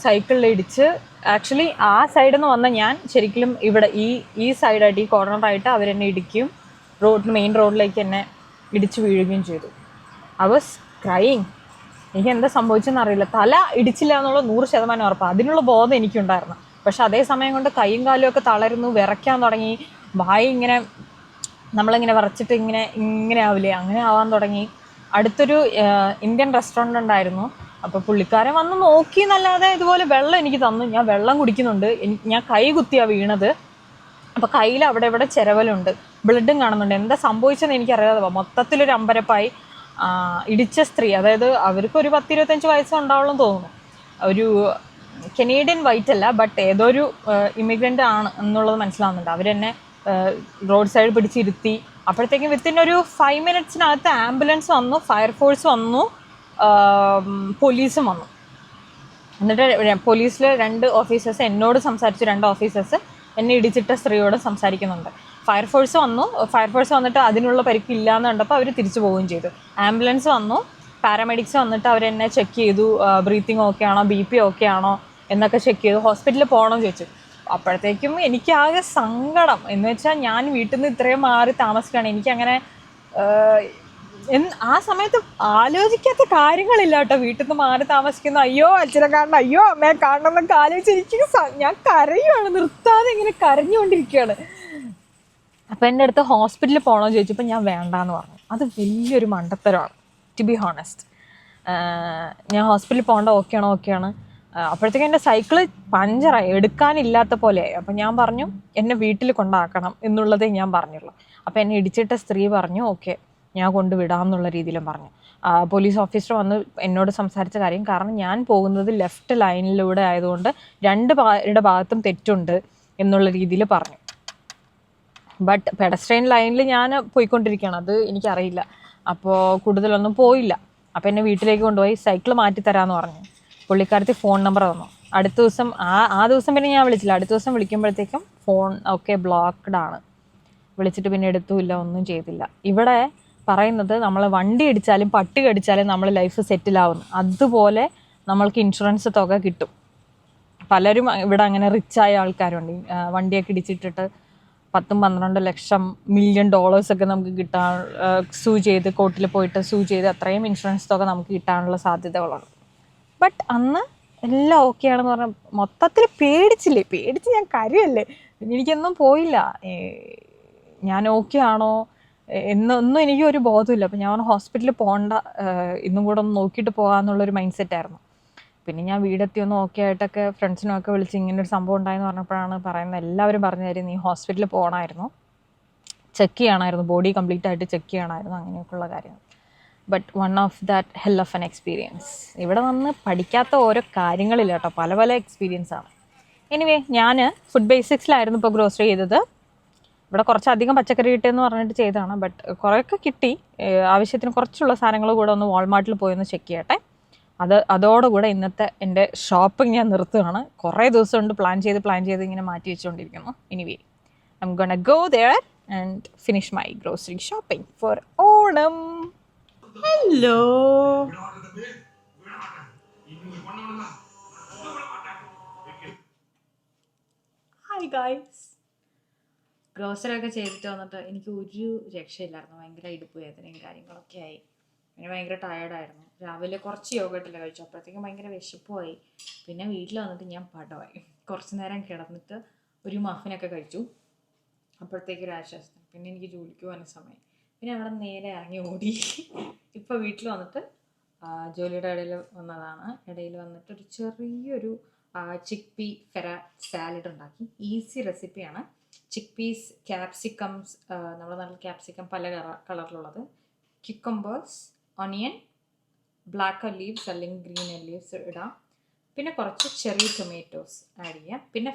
[SPEAKER 2] സൈക്കിളിൽ ഇടിച്ച്, ആക്ച്വലി ആ സൈഡിൽ നിന്ന് വന്ന ഞാൻ ശരിക്കും ഇവിടെ ഈ സൈഡായിട്ട്, ഈ കോർണറായിട്ട് അവരെന്നെ ഇടിക്കുകയും മെയിൻ റോഡിലേക്ക് എന്നെ ഇടിച്ച് വീഴുകയും ചെയ്തു. I was crying. എനിക്ക് എന്താ സംഭവിച്ചെന്ന് അറിയില്ല. തല ഇടിച്ചില്ല എന്നുള്ള 100% ഉറപ്പാണ്. അതിനുള്ള ബോധം എനിക്കുണ്ടായിരുന്നു. പക്ഷെ അതേ സമയം കൊണ്ട് കൈയും കാലും ഒക്കെ തളരുന്നു, വിറയ്ക്കാൻ തുടങ്ങി, വായി ഇങ്ങനെ നമ്മളിങ്ങനെ വിറച്ചിട്ട് ഇങ്ങനെ ആവില്ലേ, അങ്ങനെ ആവാൻ തുടങ്ങി. അടുത്തൊരു ഇന്ത്യൻ റെസ്റ്റോറൻ്റ് ഉണ്ടായിരുന്നു. അപ്പോൾ പുള്ളിക്കാരൻ വന്ന് നോക്കി എന്നല്ലാതെ ഇതുപോലെ വെള്ളം എനിക്ക് തന്നു. ഞാൻ വെള്ളം കുടിക്കുന്നുണ്ട്. ഞാൻ കൈ കുത്തിയാണ് വീണത്. അപ്പോൾ കയ്യിൽ അവിടെ ഇവിടെ ചെരവലുണ്ട്, ബ്ലഡും കാണുന്നുണ്ട്. എന്താ സംഭവിച്ചതെന്ന് എനിക്കറിയാതെ മൊത്തത്തിലൊരു അമ്പരപ്പായി. ഇടിച്ച സ്ത്രീ, അതായത് അവർക്കൊരു 10-25 വയസ്സുണ്ടാവുള്ളൂ തോന്നുന്നു. ഒരു കനേഡിയൻ വൈറ്റ് അല്ല, ബട്ട് ഏതൊരു ഇമിഗ്രൻ്റ് ആണ് എന്നുള്ളത് മനസ്സിലാവുന്നുണ്ട്. അവരെന്നെ റോഡ് സൈഡ് പിടിച്ചിരുത്തി. അപ്പോഴത്തേക്കും വിത്തിൻ ഒരു 5 മിനിറ്റ്സിനകത്ത് ആംബുലൻസ് വന്നു, ഫയർഫോഴ്സ് വന്നു, പോലീസും വന്നു. എന്നിട്ട് പോലീസിൽ 2 ഓഫീസേഴ്സ് എന്നോട് സംസാരിച്ചു, 2 ഓഫീസേഴ്സ് എന്നെ ഇടിച്ചിട്ട സ്ത്രീയോട് സംസാരിക്കുന്നുണ്ട്. ഫയർഫോഴ്സ് വന്നിട്ട് അതിനുള്ള പരിക്കില്ല എന്ന് കണ്ടപ്പോൾ അവർ തിരിച്ചു പോവുകയും ചെയ്തു. ആംബുലൻസ് വന്നു, പാരാമെഡിക്സ് വന്നിട്ട് അവരെന്നെ ചെക്ക് ചെയ്തു, ബ്രീത്തിങ് ഓക്കെ ആണോ, BP ഓക്കെ ആണോ എന്നൊക്കെ ചെക്ക് ചെയ്തു. ഹോസ്പിറ്റലിൽ പോകണമെന്ന് ചോദിച്ചു. അപ്പോഴത്തേക്കും എനിക്കാകെ സങ്കടം. എന്ന് വെച്ചാൽ ഞാൻ വീട്ടിൽ നിന്ന് ഇത്രയും മാറി താമസിക്കുകയാണ്. എനിക്കങ്ങനെ ആ സമയത്ത് ആലോചിക്കാത്ത കാര്യങ്ങളില്ല കേട്ടോ. വീട്ടിൽ നിന്ന് മാറി താമസിക്കുന്നു, അയ്യോ അച്ഛനെ കാണണം, അയ്യോ അമ്മയെ കാണണം എന്നൊക്കെ ആലോചിച്ച് ഞാൻ കരയുവാണ്, നിർത്താതെ ഇങ്ങനെ കരഞ്ഞുകൊണ്ടിരിക്കുകയാണ്. അപ്പം എൻ്റെ അടുത്ത് ഹോസ്പിറ്റലിൽ പോകണമെന്ന് ചോദിച്ചപ്പോൾ ഞാൻ വേണ്ടാന്ന് പറഞ്ഞു. അത് വലിയൊരു മണ്ടത്തരമാണ്, ടു ബി ഹോണസ്റ്റ്. ഞാൻ ഹോസ്പിറ്റലിൽ പോകേണ്ട ഓക്കെയാണ്. അപ്പോഴത്തേക്കും എൻ്റെ സൈക്കിള് പഞ്ചറായി, എടുക്കാനില്ലാത്ത പോലെയായി. അപ്പം ഞാൻ പറഞ്ഞു എന്നെ വീട്ടിൽ കൊണ്ടാക്കണം എന്നുള്ളതേ ഞാൻ പറഞ്ഞുള്ളൂ. അപ്പം എന്നെ ഇടിച്ചിട്ട സ്ത്രീ പറഞ്ഞു ഓക്കെ ഞാൻ കൊണ്ടുവിടാം എന്നുള്ള രീതിയിലും പറഞ്ഞു. പോലീസ് ഓഫീസർ വന്ന് എന്നോട് സംസാരിച്ച കാര്യം, കാരണം ഞാൻ പോകുന്നത് ലെഫ്റ്റ് ലൈനിലൂടെ ആയതുകൊണ്ട് 2 പേരുടെ ഭാഗത്തും തെറ്റുണ്ട് എന്നുള്ള രീതിയിൽ പറഞ്ഞു. ബട്ട് പെഡസ്ട്രിയൻ ലൈനിൽ ഞാൻ പോയിക്കൊണ്ടിരിക്കുകയാണ്, അത് എനിക്കറിയില്ല. അപ്പോൾ കൂടുതലൊന്നും പോയില്ല. അപ്പോൾ എന്നെ വീട്ടിലേക്ക് കൊണ്ടുപോയി സൈക്കിൾ മാറ്റിത്തരാമെന്ന് പറഞ്ഞു. പുള്ളിക്കാരത്തി ഫോൺ നമ്പർ തന്നു. അടുത്ത ദിവസം ആ ദിവസം പിന്നെ ഞാൻ വിളിച്ചില്ല. അടുത്ത ദിവസം വിളിക്കുമ്പോഴത്തേക്കും ഫോൺ ഒക്കെ ബ്ലോക്ക്ഡ് ആണ്. വിളിച്ചിട്ട് പിന്നെ എടുത്തുമില്ല, ഒന്നും ചെയ്തില്ല. ഇവിടെ പറയുന്നത് നമ്മൾ വണ്ടി അടിച്ചാലും പട്ടി കടിച്ചാലും നമ്മൾ ലൈഫ് സെറ്റിലാവുന്നു. അതുപോലെ നമ്മൾക്ക് ഇൻഷുറൻസ് തുക കിട്ടും. പലരും ഇവിടെ അങ്ങനെ റിച്ചായ ആൾക്കാരുണ്ട്. വണ്ടിയൊക്കെ ഇടിച്ചിട്ടിട്ട് 10-12 ലക്ഷം $1 million ഒക്കെ നമുക്ക് കിട്ടാൻ സൂ ചെയ്ത് കോർട്ടിൽ പോയിട്ട് സൂ ചെയ്ത് അത്രയും ഇൻഷുറൻസ് തുക നമുക്ക് കിട്ടാനുള്ള സാധ്യതകളുണ്ട്. ബട്ട് അന്ന് എല്ലാം ഓക്കെ ആണെന്ന് പറഞ്ഞാൽ മൊത്തത്തിൽ പേടിച്ച് ഞാൻ കരയല്ലേ. എനിക്കൊന്നും പോയില്ല, ഞാൻ ഓക്കെ ആണോ എന്നൊന്നും എനിക്ക് ഒരു ബോധമില്ല. അപ്പം ഞാൻ ഹോസ്പിറ്റലിൽ പോകണ്ട, ഇന്നും കൂടെ ഒന്ന് നോക്കിയിട്ട് പോകാമെന്നുള്ളൊരു മൈൻഡ് സെറ്റായിരുന്നു. പിന്നെ ഞാൻ വീടെത്തി ഒന്ന് ഓക്കെ ആയിട്ടൊക്കെ ഫ്രണ്ട്സിനൊക്കെ വിളിച്ച് ഇങ്ങനൊരു സംഭവം ഉണ്ടായെന്ന് പറഞ്ഞപ്പോഴാണ് പറയുന്നത്, എല്ലാവരും പറഞ്ഞു തരും നീ ഹോസ്പിറ്റലിൽ പോകണമായിരുന്നു, ചെക്ക് ചെയ്യണമായിരുന്നു, ബോഡി കംപ്ലീറ്റ് ആയിട്ട് ചെക്ക് ചെയ്യണമായിരുന്നു, അങ്ങനെയൊക്കെയുള്ള കാര്യങ്ങൾ. But one of that hell of an experience. ഇവിടെ വന്ന് പഠിക്കാത്ത ഓരോ കാര്യങ്ങളില്ല കേട്ടോ, പല പല എക്സ്പീരിയൻസാണ്. എനിവേ, ഞാൻ ഫുഡ് ബേസിക്സിലായിരുന്നു ഇപ്പോൾ ഗ്രോസറി ചെയ്തത്. ഇവിടെ കുറച്ചധികം പച്ചക്കറി കിട്ടിയെന്ന് പറഞ്ഞിട്ട് ചെയ്തതാണ്. ബട്ട് കുറേയൊക്കെ കിട്ടി. ആവശ്യത്തിന് കുറച്ചുള്ള സാധനങ്ങൾ കൂടെ ഒന്ന് വാൾമാർട്ടിൽ പോയി ഒന്ന് ചെക്ക് ചെയ്യട്ടെ. അതോടുകൂടെ ഇന്നത്തെ എൻ്റെ ഷോപ്പിംഗ് ഞാൻ നിർത്തുകയാണ്. കുറേ ദിവസം കൊണ്ട് പ്ലാൻ ചെയ്ത് ഇങ്ങനെ മാറ്റി വെച്ചുകൊണ്ടിരിക്കുന്നു. Anyway, I am gonna go there and finish my grocery shopping for Onam. Hello. Hi guys. Grocery ഒക്കെ ചെയ്തിട്ട് വന്നിട്ട് എനിക്ക് ഒരു രക്ഷയില്ലായിരുന്നു. ഭയങ്കര ഇടുപ്പ് വേദനയും കാര്യങ്ങളൊക്കെ ആയി. പിന്നെ ഭയങ്കര ടയേർഡായിരുന്നു. രാവിലെ കുറച്ച് യോഗട്ടില്ല കഴിച്ചു, അപ്പോഴത്തേക്കും ഭയങ്കര വിശപ്പുമായി. പിന്നെ വീട്ടിൽ വന്നിട്ട് ഞാൻ പടമായി. കുറച്ച് നേരം കിടന്നിട്ട് ഒരു മഫിനൊക്കെ കഴിച്ചു, അപ്പോഴത്തേക്കൊരു ആശ്വാസം. പിന്നെ എനിക്ക് ജോലിക്ക് പോകാൻ സമയം. പിന്നെ അവിടെ നേരെ ഇറങ്ങി ഓടി. ഇപ്പോൾ വീട്ടിൽ വന്നിട്ട് ജോലിയുടെ ഇടയിൽ വന്നിട്ട് ഒരു ചെറിയൊരു ചിക്ക് പീ ഫെറ സാലഡ് ഉണ്ടാക്കി. ഈസി റെസിപ്പിയാണ്. ചിക്ക് പീസ്, ക്യാപ്സിക്കംസ്, നമ്മുടെ നല്ല ക്യാപ്സിക്കം പല കളറിലുള്ളത്, ക്യുക്കംബേഴ്സ്, ഒണിയൻ, ബ്ലാക്ക് ഒലീവ്സ് അല്ലെങ്കിൽ ഗ്രീൻ ഒലീവ്സ് ഇടാം. പിന്നെ കുറച്ച് ചെറിയ ടൊമാറ്റോസ് ആഡ് ചെയ്യാം. പിന്നെ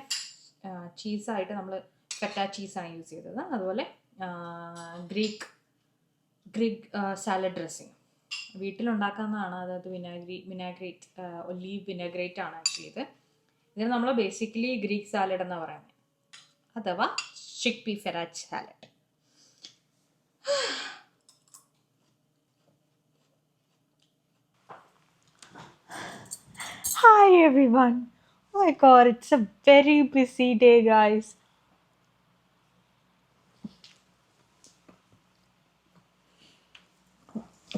[SPEAKER 2] ചീസായിട്ട് നമ്മൾ ഫെറ്റ ചീസാണ് യൂസ് ചെയ്തത്. അതുപോലെ ഗ്രീക്ക് സാലഡ് ഡ്രസ്സിങ് വീട്ടിലുണ്ടാക്കാവുന്നതാണ്. അതായത് വിനാഗ്രേറ്റ് ഒലീവ് വിനാഗ്രേറ്റ് ആണ് ആക്ച്വലി ഇത്. ഇതിന് നമ്മൾ ബേസിക്കലി ഗ്രീക്ക് സാലഡ് എന്നാണ് പറയുന്നത്, അഥവാ ചിക്ക് പീ ഫെറാച്ച് salad. Hi everyone. Oh my god, it's a very busy day guys.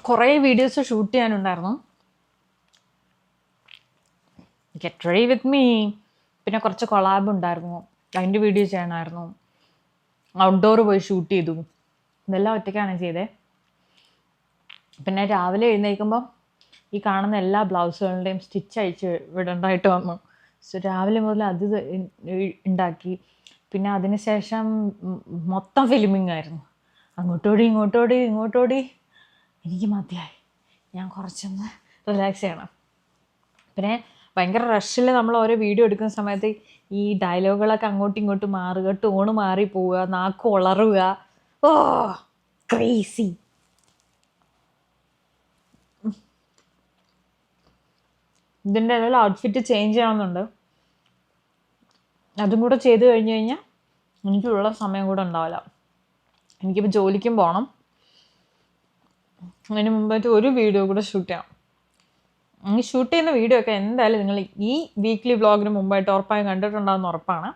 [SPEAKER 2] കുറേ വീഡിയോസ് ഷൂട്ട് ചെയ്യാനുണ്ടായിരുന്നു. Get ready with me. പിന്നെ കുറച്ച് കൊളാബ് ഉണ്ടായിരുന്നു, അതിൻ്റെ വീഡിയോ ചെയ്യണമായിരുന്നു. ഔട്ട്ഡോർ പോയി ഷൂട്ട് ചെയ്തു. ഇതെല്ലാം ഒറ്റയ്ക്കാണ് ചെയ്തത്. പിന്നെ രാവിലെ എഴുന്നേൽക്കുമ്പോൾ ഈ കാണുന്ന എല്ലാ ബ്ലൗസുകളുടെയും സ്റ്റിച്ച് അയച്ച് വിടേണ്ടതായിട്ട് വന്നു. സോ രാവിലെ മുതൽ അത് ഉണ്ടാക്കി. പിന്നെ അതിന് ശേഷം മൊത്തം ഫിലിമിങ് ആയിരുന്നു. ഇങ്ങോട്ടോടി എനിക്ക് മതിയായി. ഞാൻ കുറച്ചൊന്ന് റിലാക്സ് ചെയ്യണം. പിന്നെ ഭയങ്കര റഷിൽ നമ്മൾ ഓരോ വീഡിയോ എടുക്കുന്ന സമയത്ത് ഈ ഡയലോഗുകളൊക്കെ അങ്ങോട്ടും ഇങ്ങോട്ടും മാറുക, ടോണ് മാറി പോവുക, നാക്ക് ഉളറുക. ഓ ക്രേസി. ഇതിൻ്റെ ഇടയിൽ ഔട്ട്ഫിറ്റ് ചേഞ്ച് ചെയ്യണമെന്നുണ്ട്. അതും കൂടെ ചെയ്ത് കഴിഞ്ഞ് കഴിഞ്ഞാൽ എനിക്കുള്ള സമയം കൂടെ ഉണ്ടാവില്ല. എനിക്കിപ്പോൾ ജോലിക്കും പോകണം. അതിന് മുമ്പായിട്ട് ഒരു വീഡിയോ കൂടെ ഷൂട്ട് ചെയ്യണം. ഈ ഷൂട്ട് ചെയ്യുന്ന വീഡിയോ ഒക്കെ എന്തായാലും നിങ്ങൾ ഈ വീക്ക്ലി വ്ളോഗിന് മുമ്പായിട്ട് ഉറപ്പായും കണ്ടിട്ടുണ്ടാകുന്ന ഉറപ്പാണ്.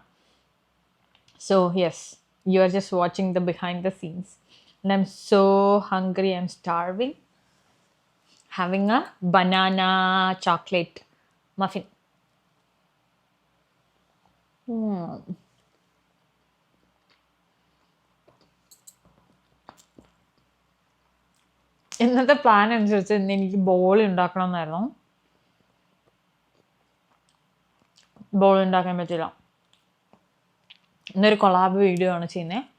[SPEAKER 2] So yes, you are just watching the behind the scenes. And I am so hungry, I M starving. having a banana chocolate muffin. ഇന്നത്തെ പ്ലാൻ അനുസരിച്ച് ഇന്ന് എനിക്ക് ബോൾ ഉണ്ടാക്കണം എന്നായിരുന്നു. ബോൾ ഉണ്ടാക്കാൻ പറ്റില്ല. ഇന്നൊരു കൊളാബ് വീഡിയോ ആണ് ചെയ്യുന്നത്.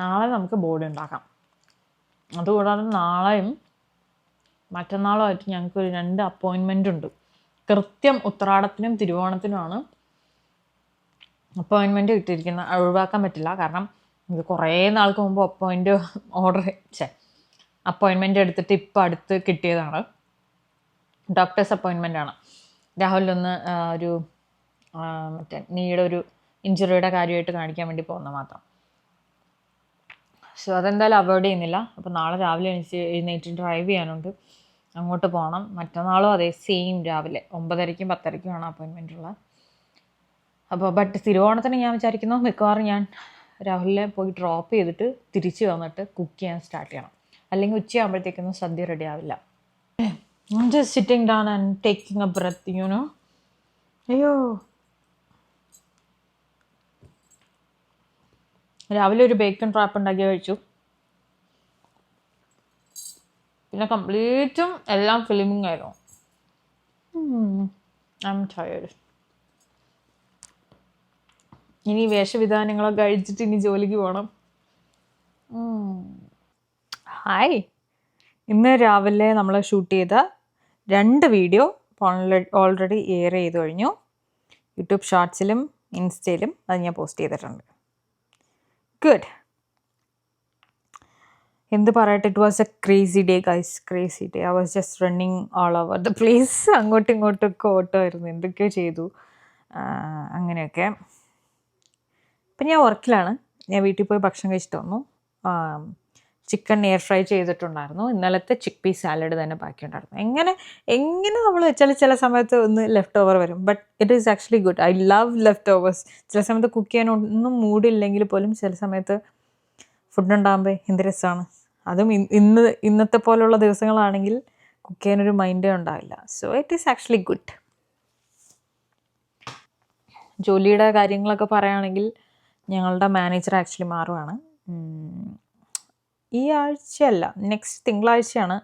[SPEAKER 2] നാളെ നമുക്ക് ബോൾ ഉണ്ടാക്കാം. അതുകൂടാതെ നാളെയും മറ്റന്നാളുമായിട്ട് ഞങ്ങൾക്ക് 2 അപ്പോയിൻമെൻ്റ് ഉണ്ട്. കൃത്യം ഉത്രാടത്തിനും തിരുവോണത്തിനുമാണ് അപ്പോയിൻമെൻറ്റ് കിട്ടിയിരിക്കുന്നത്. ഒഴിവാക്കാൻ പറ്റില്ല. കാരണം ഇത് കുറേ നാൾക്ക് മുമ്പ് അപ്പോയിൻമെൻറ്റ് എടുത്തിട്ട് ഇപ്പോൾ അടുത്ത് കിട്ടിയതാണ്. ഡോക്ടേഴ്സ് അപ്പോയിൻമെൻ്റാണ്. രാഹുലിനൊന്ന് ഒരു നീയുടെ ഒരു ഇഞ്ചുറിയുടെ കാര്യമായിട്ട് കാണിക്കാൻ വേണ്ടി പോകുന്നത് മാത്രം. സോ അതെന്തായാലും അവോയ്ഡ് ചെയ്യുന്നില്ല. അപ്പോൾ നാളെ രാവിലെ എഴുന്നേറ്റ് ഡ്രൈവ് ചെയ്യാനുണ്ട്, അങ്ങോട്ട് പോകണം. മറ്റന്നാളും അതേ സെയിം രാവിലെ 9:30-10:00 അപ്പോയിൻമെൻ്റ് ഉള്ളത്. അപ്പോൾ ബട്ട് തിരുവോണത്തിന് ഞാൻ വിചാരിക്കുന്നു മിക്കവാറും ഞാൻ രാഹുലിനെ പോയി ഡ്രോപ്പ് ചെയ്തിട്ട് തിരിച്ച് വന്നിട്ട് കുക്ക് ചെയ്യാൻ സ്റ്റാർട്ട് ചെയ്യണം. അല്ലെങ്കിൽ ഉച്ചയാകുമ്പോഴത്തേക്കൊന്നും സദ്യ റെഡി ആവില്ല. I'm just sitting down and taking a breath, you know. അയ്യോ, രാവിലെ ഒരു ബേക്കൺ ട്രാപ്പ് ഉണ്ടാക്കി കഴിച്ചു. പിന്നെ കംപ്ലീറ്റും എല്ലാം ഫിലിമിങ് ആയിരുന്നു. I am tired. ഇനി വേഷവിധാനങ്ങളൊക്കെ കഴിച്ചിട്ട് ഇനി ജോലിക്ക് പോകണം. ഹായ്, ഇന്ന് രാവിലെ നമ്മൾ ഷൂട്ട് ചെയ്ത 2 വീഡിയോ ഓൾറെഡി എയർ ചെയ്ത് കഴിഞ്ഞു. യൂട്യൂബ് ഷോർട്സിലും ഇൻസ്റ്റയിലും അത് ഞാൻ പോസ്റ്റ് ചെയ്തിട്ടുണ്ട്. ഗുഡ്. എന്ത് പറയട്ടെ, it was A crazy day guys, crazy day. I was just running all over the place. അങ്ങോട്ടും ഇങ്ങോട്ടൊക്കെ ഓട്ടമായിരുന്നു, എന്തൊക്കെയോ ചെയ്തു, അങ്ങനെയൊക്കെ. ഇപ്പം ഞാൻ വർക്കിലാണ്. ഞാൻ വീട്ടിൽ പോയി ഭക്ഷണം കഴിച്ചിട്ട് വന്നു. ചിക്കൻ എയർ ഫ്രൈ ചെയ്തിട്ടുണ്ടായിരുന്നു. ഇന്നലത്തെ ചിക്ക് പീസ് സാലഡ് തന്നെ ബാക്കിയുണ്ടായിരുന്നു. എങ്ങനെ നമ്മൾ വെച്ചാൽ ചില സമയത്ത് ഒന്ന് ലെഫ്റ്റ് ഓവർ വരും. But it is actually good. I love left overs. ചില സമയത്ത് കുക്ക് ചെയ്യാൻ ഒന്നും മൂഡില്ലെങ്കിൽ പോലും ചില സമയത്ത് ഫുഡ് ഉണ്ടാകുമ്പോൾ എന്ത് രസമാണ്. അതും ഇന്നത്തെ പോലുള്ള ദിവസങ്ങളാണെങ്കിൽ കുക്ക് ചെയ്യാനൊരു മൈൻഡേ ഉണ്ടാവില്ല. So it is actually good. ജോലിയുടെ കാര്യങ്ങളൊക്കെ പറയുകയാണെങ്കിൽ ഞങ്ങളുടെ മാനേജർ ആക്ച്വലി മാറുകയാണ്. ഈ ആഴ്ചയല്ല, നെക്സ്റ്റ് തിങ്കളാഴ്ചയാണ്.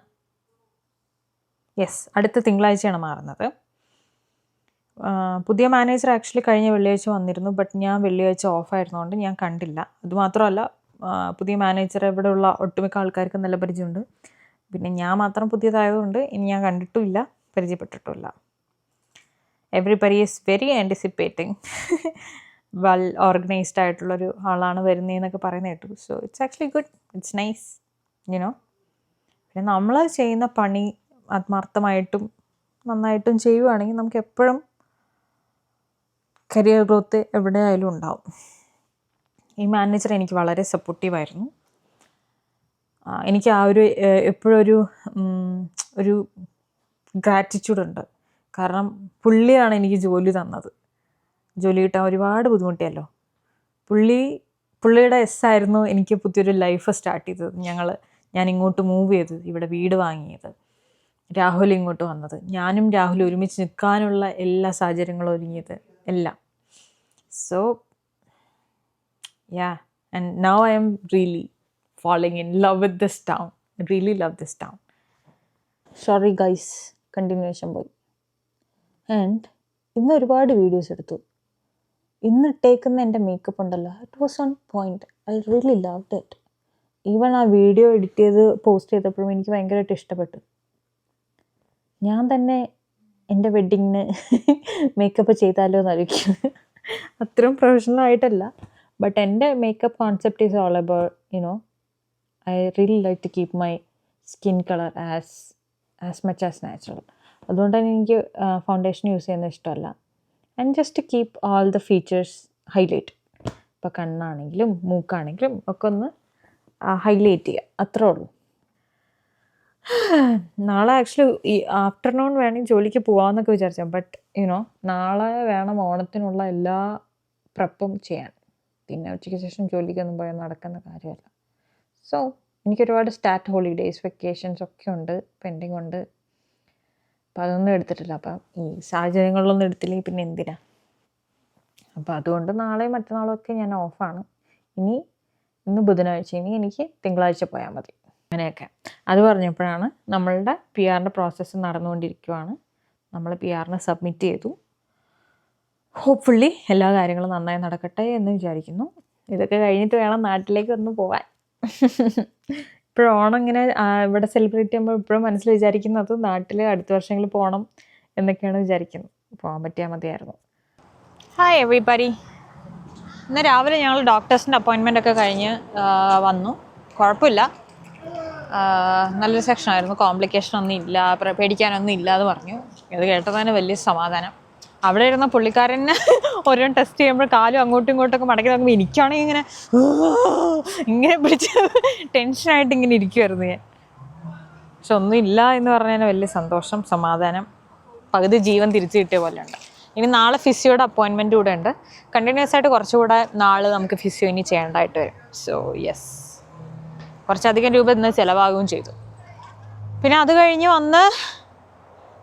[SPEAKER 2] യെസ്, അടുത്ത തിങ്കളാഴ്ചയാണ് മാറുന്നത്. പുതിയ മാനേജർ ആക്ച്വലി കഴിഞ്ഞ വെള്ളിയാഴ്ച വന്നിരുന്നു. ബട്ട് ഞാൻ വെള്ളിയാഴ്ച ഓഫായിരുന്നതുകൊണ്ട് ഞാൻ കണ്ടില്ല. അതുമാത്രമല്ല, പുതിയ മാനേജർ ഇവിടെയുള്ള ഒട്ടുമിക്ക ആൾക്കാർക്ക് നല്ല പരിചയമുണ്ട്. പിന്നെ ഞാൻ മാത്രം പുതിയതായതുകൊണ്ട് ഇനി ഞാൻ കണ്ടിട്ടുമില്ല, പരിചയപ്പെട്ടിട്ടുമില്ല. Everybody is very anticipating. Well organised ആയിട്ടുള്ളൊരു ആളാണ് വരുന്നതെന്നൊക്കെ പറയുന്നത് കേട്ടു. So it's actually good, it's nice, you know. പിന്നെ നമ്മൾ ചെയ്യുന്ന പണി ആത്മാർത്ഥമായിട്ടും നന്നായിട്ടും ചെയ്യുകയാണെങ്കിൽ നമുക്ക് എപ്പോഴും കരിയർ ഗ്രോത്ത് എവിടെയായാലും ഉണ്ടാവും. ഈ മാനേജർ എനിക്ക് വളരെ സപ്പോർട്ടീവായിരുന്നു. എനിക്ക് ആ ഒരു എപ്പോഴും ഒരു ഗ്രാറ്റിറ്റ്യൂഡുണ്ട്. കാരണം പുള്ളിയാണ് എനിക്ക് ജോലി തന്നത്. ജോലി കിട്ടാൻ ഒരുപാട് ബുദ്ധിമുട്ടിയല്ലോ. പുള്ളിയുടെ ആയിരുന്നു എനിക്ക് പുതിയൊരു ലൈഫ് സ്റ്റാർട്ട് ചെയ്തത്. ഞാൻ ഇങ്ങോട്ട് മൂവ് ചെയ്തത്, ഇവിടെ വീട് വാങ്ങിയത്, രാഹുൽ ഇങ്ങോട്ട് വന്നത്, ഞാനും രാഹുൽ ഒരുമിച്ച് നിൽക്കാനുള്ള എല്ലാ സാഹചര്യങ്ങളും ഒരുങ്ങിയത് എല്ലാം. So yeah, and now I am really falling in love with this town. I really love this town. Sorry guys, continuation പോയി. ആൻഡ് ഇന്ന് ഒരുപാട് വീഡിയോസ് എടുത്തു. ഇന്ന് ഇട്ടേക്കുന്ന എൻ്റെ മേക്കപ്പ് ഉണ്ടല്ലോ, it was on point. I really loved it. Even ആ video edit ചെയ്ത് post ചെയ്തപ്പോഴും എനിക്ക് ഭയങ്കരമായിട്ട് ഇഷ്ടപ്പെട്ടു. ഞാൻ തന്നെ എൻ്റെ വെഡ്ഡിങ്ങിന് മേക്കപ്പ് ചെയ്താലോ എന്നായിരിക്കും. അത്രയും പ്രൊഫഷണൽ ആയിട്ടല്ല, ബട്ട് എൻ്റെ makeup concept is all about I really like to keep my skin color as much as natural. അതുകൊണ്ട് തന്നെ എനിക്ക് ഫൗണ്ടേഷൻ യൂസ് ചെയ്യുന്നത് ഇഷ്ടമല്ല. And just keep all the features highlight. ഇപ്പോൾ കണ്ണാണെങ്കിലും മൂക്കാണെങ്കിലും ഒക്കെ ഒന്ന് ഹൈലൈറ്റ് ചെയ്യുക, അത്രേ ഉള്ളൂ. നാളെ ആക്ച്വലി ഈ ആഫ്റ്റർനൂൺ വേണമെങ്കിൽ ജോലിക്ക് പോകാമെന്നൊക്കെ വിചാരിച്ചാൽ, ബട്ട് നാളെ വേണം ഓണത്തിനുള്ള എല്ലാ പ്രപ്പും ചെയ്യാൻ. പിന്നെ ഉച്ചയ്ക്ക് ശേഷം ജോലിക്കൊന്നും പോയാൽ നടക്കുന്ന കാര്യമല്ല. സോ എനിക്കൊരുപാട് സ്റ്റാർട്ട് ഹോളിഡേയ്സ്, വെക്കേഷൻസ് ഒക്കെ ഉണ്ട്, പെൻഡിങ് ഉണ്ട്. അപ്പം അതൊന്നും എടുത്തിട്ടില്ല. അപ്പം ഈ സാഹചര്യങ്ങളിലൊന്നും എടുത്തില്ലെങ്കിൽ പിന്നെ എന്തിനാ. അപ്പോൾ അതുകൊണ്ട് നാളെയും മറ്റന്നാളൊക്കെ ഞാൻ ഓഫാണ്. ഇന്ന് ബുധനാഴ്ച, ഇനി എനിക്ക് തിങ്കളാഴ്ച പോയാൽ മതി. അങ്ങനെയൊക്കെ അത് പറഞ്ഞപ്പോഴാണ് നമ്മളുടെ PR പ്രോസസ്സ് നടന്നുകൊണ്ടിരിക്കുകയാണ്. നമ്മൾ PR സബ്മിറ്റ് ചെയ്തു. ഹോപ്പ്ഫുള്ളി എല്ലാ കാര്യങ്ങളും നന്നായി നടക്കട്ടെ എന്ന് വിചാരിക്കുന്നു. ഇതൊക്കെ കഴിഞ്ഞിട്ട് വേണം നാട്ടിലേക്ക് ഒന്ന് പോകാൻ. ഇപ്പോഴും ഓണം ഇങ്ങനെ ഇവിടെ സെലിബ്രേറ്റ് ചെയ്യുമ്പോൾ ഇപ്പോഴും മനസ്സിൽ വിചാരിക്കുന്നത് നാട്ടിൽ അടുത്ത വർഷങ്ങളിൽ പോകണം എന്നൊക്കെയാണ് വിചാരിക്കുന്നത്. പോകാൻ പറ്റിയാൽ മതിയായിരുന്നു. Hi everybody. ഇന്ന് രാവിലെ ഞങ്ങൾ ഡോക്ടേഴ്സിൻ്റെ അപ്പോയിൻമെൻ്റ് ഒക്കെ കഴിഞ്ഞ് വന്നു. കുഴപ്പമില്ല, നല്ലൊരു സെക്ഷനായിരുന്നു. കോംപ്ലിക്കേഷൻ ഒന്നും ഇല്ല, പേടിക്കാനൊന്നും ഇല്ല എന്ന് പറഞ്ഞു. ഇത് കേട്ടതിന് വലിയ സമാധാനം. അവിടെ ഇരുന്ന പുള്ളിക്കാരനെ ഓരോ ടെസ്റ്റ് ചെയ്യുമ്പോൾ കാലും അങ്ങോട്ടും ഇങ്ങോട്ടൊക്കെ മടക്കി നോക്കുമ്പോൾ എനിക്കാണെങ്കിൽ ഇങ്ങനെ പിടിച്ച് ടെൻഷനായിട്ട് ഇങ്ങനെ ഇരിക്കുമായിരുന്നു ഞാൻ. പക്ഷെ ഒന്നും ഇല്ല എന്ന് പറഞ്ഞാൽ വലിയ സന്തോഷം, സമാധാനം, പകുതി ജീവൻ തിരിച്ചു കിട്ടിയ പോലെ ഉണ്ട്. ഇനി നാളെ ഫിസിയോയുടെ അപ്പോയിൻമെൻറ്റ് കൂടെ ഉണ്ട്. കണ്ടിന്യൂസ് ആയിട്ട് കുറച്ചുകൂടെ നാൾ നമുക്ക് ഫിസിയോ ഇനി ചെയ്യേണ്ടതായിട്ട് വരും. സോ യെസ്, കുറച്ചധികം രൂപ ഇന്ന് ചിലവാകുകയും ചെയ്തു. പിന്നെ അത് കഴിഞ്ഞ് വന്ന്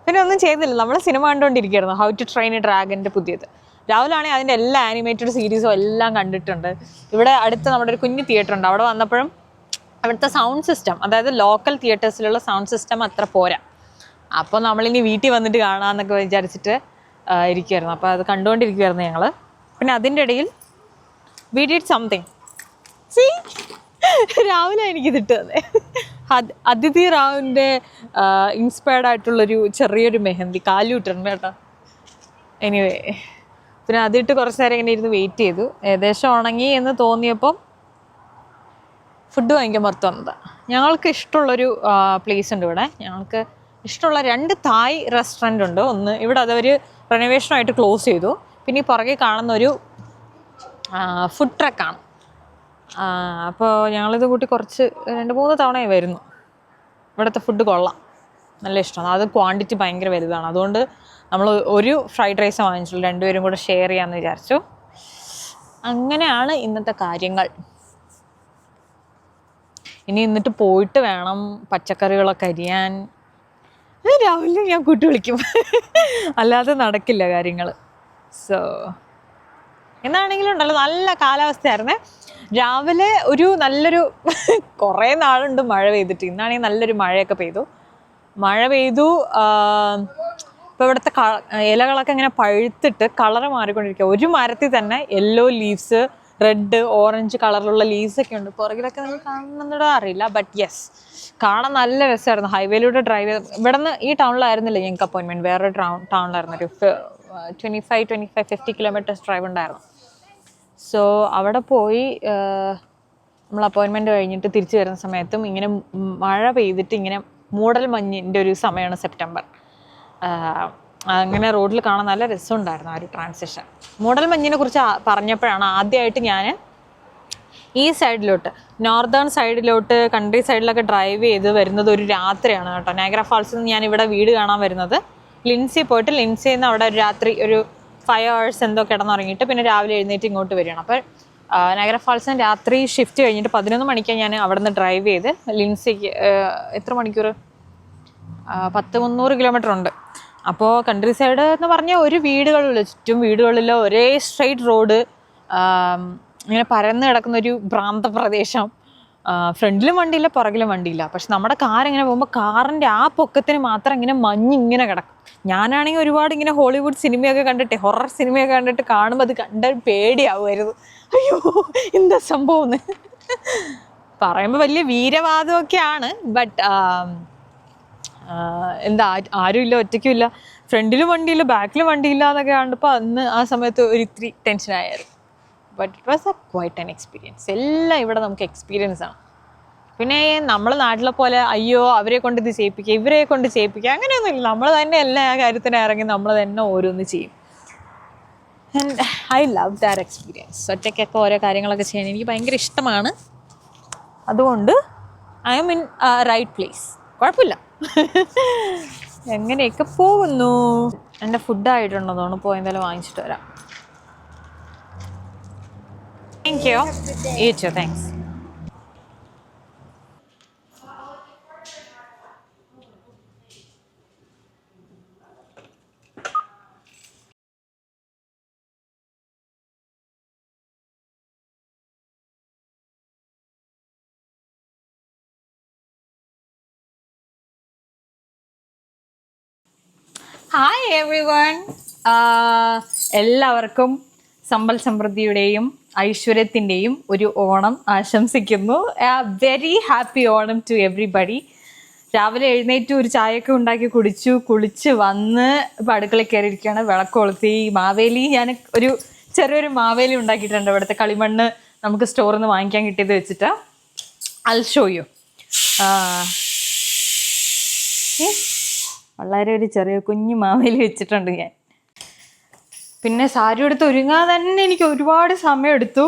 [SPEAKER 2] പിന്നെ ഒന്നും ചെയ്തില്ല, നമ്മൾ സിനിമ കണ്ടുകൊണ്ടിരിക്കുകയായിരുന്നു. ഹൗ ടു ട്രെയിൻ എ ഡ്രാഗൻ്റെ പുതിയത്. രാവിലെ ആണെങ്കിൽ അതിൻ്റെ എല്ലാ ആനിമേറ്റഡ് സീരീസും എല്ലാം കണ്ടിട്ടുണ്ട്. ഇവിടെ അടുത്ത് നമ്മുടെ ഒരു കുഞ്ഞു തിയേറ്റർ ഉണ്ട്. അവിടെ വന്നപ്പോഴും അവിടുത്തെ സൗണ്ട് സിസ്റ്റം, അതായത് ലോക്കൽ തിയേറ്റേഴ്സിലുള്ള സൗണ്ട് സിസ്റ്റം അത്ര പോരാ. അപ്പോൾ നമ്മളിനി വീട്ടിൽ വന്നിട്ട് കാണാമെന്നൊക്കെ വിചാരിച്ചിട്ട് ഇരിക്കുമായിരുന്നു. അപ്പോൾ അത് കണ്ടുകൊണ്ടിരിക്കുമായിരുന്നു ഞങ്ങൾ. പിന്നെ അതിൻ്റെ ഇടയിൽ വി ഡിഡ് സംതിങ്. സീ, രാവിലെ എനിക്കിതിട്ട് തന്നെ അതിഥി റാവുവിൻ്റെ ഇൻസ്പയർഡ് ആയിട്ടുള്ളൊരു ചെറിയൊരു മെഹന്തി കാലൂട്ടുണ്ട് കേട്ടോ. എനിവേ, പിന്നെ അതിട്ട് കുറച്ച് നേരം ഇങ്ങനെ ഇരുന്ന് വെയിറ്റ് ചെയ്തു. ഏകദേശം ഉണങ്ങി എന്ന് തോന്നിയപ്പം ഫുഡ് വാങ്ങിക്കാൻ പുറത്ത് വന്നതാണ്. ഞങ്ങൾക്ക് ഇഷ്ടമുള്ളൊരു പ്ലേസ് ഉണ്ട് ഇവിടെ. ഞങ്ങൾക്ക് ഇഷ്ടമുള്ള 2 തായ് റെസ്റ്റോറൻ്റ് ഉണ്ട്. ഒന്ന് ഇവിടെ അതവർ റെനോവേഷനായിട്ട് ക്ലോസ് ചെയ്തു. പിന്നെ ഈ പുറകെ കാണുന്നൊരു ഫുഡ് ട്രക്കാണ്. അപ്പോൾ ഞങ്ങളിത് കൂട്ടി കുറച്ച് 2-3 തവണയായി വരുന്നു. ഇവിടുത്തെ ഫുഡ് കൊള്ളാം, നല്ല ഇഷ്ടമാണ്. അത് ക്വാണ്ടിറ്റി ഭയങ്കര വലുതാണ്. അതുകൊണ്ട് നമ്മൾ ഒരു ഫ്രൈഡ് റൈസ് വാങ്ങിച്ചുള്ളൂ, 2 പേരും കൂടെ ഷെയർ ചെയ്യാമെന്ന് വിചാരിച്ചു. അങ്ങനെയാണ് ഇന്നത്തെ കാര്യങ്ങൾ. ഇനി എന്നിട്ട് പോയിട്ട് വേണം പച്ചക്കറികളൊക്കെ അരിയാൻ. രാവിലെ ഞാൻ കൂട്ടി വിളിക്കും, അല്ലാതെ നടക്കില്ല കാര്യങ്ങൾ. സോ എന്നാണെങ്കിലും ഉണ്ടല്ലോ, നല്ല കാലാവസ്ഥയായിരുന്നേ. രാവിലെ ഒരു നല്ലൊരു കുറേ നാളുണ്ട് മഴ പെയ്തിട്ട്. ഇന്നാണെങ്കിൽ നല്ലൊരു മഴയൊക്കെ പെയ്തു. ഇപ്പോൾ ഇവിടുത്തെ ഇലകളൊക്കെ ഇങ്ങനെ പഴുത്തിട്ട് കളറ് മാറിക്കൊണ്ടിരിക്കുക. ഒരു മരത്തിൽ തന്നെ യെല്ലോ ലീവ്സ്, റെഡ്, ഓറഞ്ച് കളറിലുള്ള ലീവ്സൊക്കെ ഉണ്ട്. പുറകിലൊക്കെ നിങ്ങൾ കാണുന്നുണ്ടോ അറിയില്ല, ബട്ട് യെസ്, കാണാൻ നല്ല രസമായിരുന്നു. ഹൈവേയിലൂടെ ഡ്രൈവ് ചെയ്ത് ഇവിടെ നിന്ന് ഈ ടൗണിലായിരുന്നില്ല ഞങ്ങൾക്ക് അപ്പോയിൻമെൻറ്റ്, വേറൊരു ടൗണിലായിരുന്നു. ഒരു 25-50 കിലോമീറ്റേഴ്സ് ഡ്രൈവ് ഉണ്ടായിരുന്നു. സോ അവിടെ പോയി നമ്മൾ അപ്പോയിൻമെൻറ്റ് കഴിഞ്ഞിട്ട് തിരിച്ചു വരുന്ന സമയത്തും ഇങ്ങനെ മഴ പെയ്തിട്ട് ഇങ്ങനെ മൂടൽ മഞ്ഞിൻ്റെ ഒരു സമയമാണ് സെപ്റ്റംബർ. അങ്ങനെ റോഡിൽ കാണാൻ നല്ല രസമുണ്ടായിരുന്നു ആ ഒരു ട്രാൻസിഷൻ. മൂടൽ മഞ്ഞിനെ കുറിച്ച് പറഞ്ഞപ്പോഴാണ് ആദ്യമായിട്ട് ഞാൻ ഈ സൈഡിലോട്ട്, നോർത്തേൺ സൈഡിലോട്ട്, കൺട്രി സൈഡിലൊക്കെ ഡ്രൈവ് ചെയ്ത് വരുന്നത് ഒരു രാത്രിയാണ് കേട്ടോ. നയാഗ്ര ഫാൾസിൽ നിന്ന് ഞാൻ ഇവിടെ വീട് കാണാൻ വരുന്നത്. ലിൻസി പോയിട്ട് ലിൻസിയിൽ നിന്ന് അവിടെ ഒരു രാത്രി ഒരു 5 hours എന്തോ കിടന്നുറങ്ങിയിട്ട് പിന്നെ രാവിലെ എഴുന്നേറ്റ് ഇങ്ങോട്ട് വരികയാണ്. അപ്പോൾ നയാഗ്ര ഫാൾസിന് രാത്രി ഷിഫ്റ്റ് കഴിഞ്ഞിട്ട് 11 മണിക്കാണ് ഞാൻ അവിടെ നിന്ന് ഡ്രൈവ് ചെയ്ത് ലിൻസിക്ക്. എത്ര മണിക്കൂർ? 100-300 കിലോമീറ്റർ ഉണ്ട്. അപ്പോൾ കൺട്രി സൈഡ് എന്ന് പറഞ്ഞാൽ ഒരു വീടുകളിൽ, ചുറ്റും വീടുകളിൽ ഒരേ സ്ട്രെയിറ്റ് റോഡ്, ഇങ്ങനെ പരന്ന് കിടക്കുന്ന ഒരു ഭ്രാന്ത പ്രദേശം. ഫ്രണ്ടിലും വണ്ടിയില്ല, പുറകിലും വണ്ടിയില്ല. പക്ഷെ നമ്മുടെ കാർ ഇങ്ങനെ പോകുമ്പോൾ കാറിൻ്റെ ആ പൊക്കത്തിന് മാത്രം ഇങ്ങനെ മഞ്ഞിങ്ങനെ കിടക്കും. ഞാനാണെങ്കിൽ ഒരുപാട് ഇങ്ങനെ ഹോളിവുഡ് സിനിമയൊക്കെ കണ്ടിട്ട്, ഹൊറർ സിനിമയൊക്കെ കണ്ടിട്ട് കാണുമ്പോൾ അത് കണ്ട പേടിയാവുമായിരുന്നു. അയ്യോ എന്താ സംഭവം എന്ന് പറയുമ്പോൾ വലിയ വീരവാദമൊക്കെയാണ്. ബട്ട് എന്താ, ആരുമില്ല, ഒറ്റയ്ക്കുമില്ല, ഫ്രണ്ടിലും വണ്ടിയില്ല, ബാക്കിലും വണ്ടിയില്ല എന്നൊക്കെ കണ്ടപ്പോൾ അന്ന് ആ സമയത്ത് ഒരു ഇത്തിരി ടെൻഷനായിരുന്നു. But it was quite an experience. എല്ലാം ഇവിടെ നമുക്ക് എക്സ്പീരിയൻസ് ആണ്. പിന്നെ നമ്മുടെ നാട്ടിലെ പോലെ അയ്യോ അവരെ കൊണ്ട് ഇത് ചെയ്യിപ്പിക്കുക, ഇവരെ കൊണ്ട് ചെയ്യിപ്പിക്കുക, അങ്ങനെയൊന്നുമില്ല. നമ്മൾ തന്നെ എല്ലാ കാര്യത്തിനും ഇറങ്ങി നമ്മൾ തന്നെ ഓരോന്ന് ചെയ്യും. And I love that experience. ഒറ്റയ്ക്കൊക്കെ ഓരോ കാര്യങ്ങളൊക്കെ ചെയ്യാൻ എനിക്ക് ഭയങ്കര ഇഷ്ടമാണ്. അതുകൊണ്ട് I am in right place. കുഴപ്പമില്ല, എങ്ങനെയൊക്കെ പോകുന്നു. എൻ്റെ ഫുഡായിട്ടുണ്ടോ തോന്നുന്നു, പോയി എന്തായാലും വാങ്ങിച്ചിട്ട് വരാം. Thank you. You too, thanks. Hi everyone. എല്ലാവർക്കും സമ്പൽ സമൃദ്ധിയുടെയും ഐശ്വര്യത്തിൻ്റെയും ഒരു ഓണം ആശംസിക്കുന്നു. Very happy Onam to everybody. രാവിലെ എഴുന്നേറ്റ് ഒരു ചായയൊക്കെ ഉണ്ടാക്കി കുടിച്ചു, കുളിച്ച് വന്ന് ഇപ്പോൾ അടുക്കളയിൽ കയറിയിരിക്കുകയാണ്. വിളക്ക് കൊളുത്തി. മാവേലി, ഞാൻ ഒരു ചെറിയൊരു മാവേലി ഉണ്ടാക്കിയിട്ടുണ്ട്. ഇവിടുത്തെ കളിമണ്ണ് നമുക്ക് സ്റ്റോറിൽ നിന്ന് വാങ്ങിക്കാൻ കിട്ടിയത് വെച്ചിട്ട്. I'll show you. വളരെ ഒരു ചെറിയ കുഞ്ഞു മാവേലി വെച്ചിട്ടുണ്ട് ഞാൻ. പിന്നെ സാരി എടുത്ത് ഒരുങ്ങാൻ തന്നെ എനിക്ക് ഒരുപാട് സമയം എടുത്തു.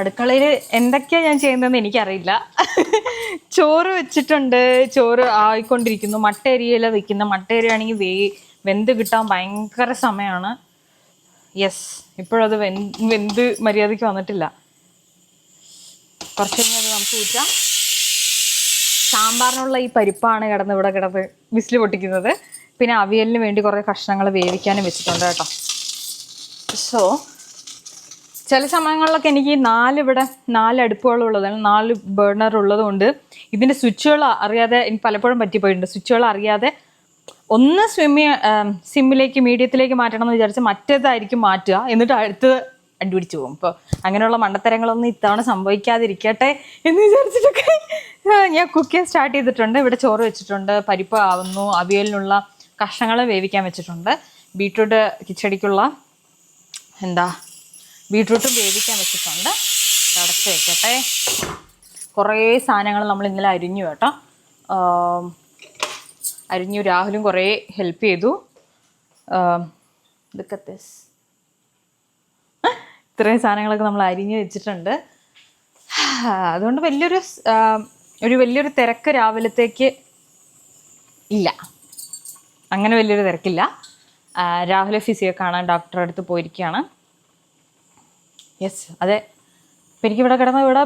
[SPEAKER 2] അടുക്കളയിൽ എന്തൊക്കെയാണ് ഞാൻ ചെയ്യുന്നതെന്ന് എനിക്കറിയില്ല. ചോറ് വെച്ചിട്ടുണ്ട്, ചോറ് ആയിക്കൊണ്ടിരിക്കുന്നു. മട്ട അരിയില വെക്കുന്ന, മട്ട അരി ആണെങ്കിൽ വെന്ത് കിട്ടാൻ ഭയങ്കര സമയമാണ്. യെസ്, ഇപ്പോഴത് വെന്ത് മര്യാദയ്ക്ക് വന്നിട്ടില്ല. കുറച്ച് കഴിഞ്ഞാൽ അത് നമുക്ക് ഊറ്റാം. സാമ്പാറിനുള്ള ഈ പരിപ്പാണ് ഇവിടെ കിടന്ന് വിസിൽ പൊട്ടിക്കുന്നത്. പിന്നെ അവിയലിന് വേണ്ടി കുറേ കഷ്ണങ്ങൾ വേവിക്കാനും വെച്ചിട്ടുണ്ട് കേട്ടോ. സോ ചില സമയങ്ങളിലൊക്കെ എനിക്ക് 4 അടുപ്പുകളുള്ളത്, 4 ബേർണർ ഉള്ളത് കൊണ്ട് ഇതിൻ്റെ സ്വിച്ചുകൾ അറിയാതെ എനിക്ക് പലപ്പോഴും പറ്റിപ്പോയിട്ടുണ്ട്. സ്വിച്ചുകൾ അറിയാതെ ഒന്ന് സിമ്മിലേക്ക് മീഡിയത്തിലേക്ക് മാറ്റണം എന്ന് വിചാരിച്ച് മറ്റേതായിരിക്കും മാറ്റുക, എന്നിട്ട് അടുത്തത് അടിപിടിച്ച് പോകും. ഇപ്പോൾ അങ്ങനെയുള്ള മണ്ടത്തരങ്ങളൊന്നും ഇത്തവണ സംഭവിക്കാതിരിക്കട്ടെ എന്ന് വിചാരിച്ചിട്ടൊക്കെ ഞാൻ കുക്ക് ചെയ്യാൻ സ്റ്റാർട്ട് ചെയ്തിട്ടുണ്ട്. ഇവിടെ ചോറ് വെച്ചിട്ടുണ്ട്, പരിപ്പ് ആവുന്നു, അവിയലിനുള്ള കഷ്ണങ്ങൾ വേവിക്കാൻ വെച്ചിട്ടുണ്ട്, ബീട്രൂട്ട് കിച്ചടിക്കുള്ള ബീട്രൂട്ടും വേവിക്കാൻ വെച്ചിട്ടുണ്ട്. അടച്ച് വെക്കട്ടെ. കുറേ സാധനങ്ങൾ നമ്മൾ ഇന്നലെ അരിഞ്ഞു കേട്ടോ. അരിഞ്ഞു. രാഹുലും കുറേ ഹെൽപ്പ് ചെയ്തു. ഇതൊക്കെ ഇത്രയും സാധനങ്ങളൊക്കെ നമ്മൾ അരിഞ്ഞ് വെച്ചിട്ടുണ്ട്. അതുകൊണ്ട് വലിയൊരു തിരക്ക് രാവിലത്തേക്ക് ഇല്ല. അങ്ങനെ വലിയൊരു തിരക്കില്ല. രാഹുലെ ഫിസിയോ കാണാൻ ഡോക്ടറെ അടുത്ത് പോയിരിക്കുകയാണ്. യെസ്, അതെ. ഇപ്പം എനിക്കിവിടെ ഇവിടെ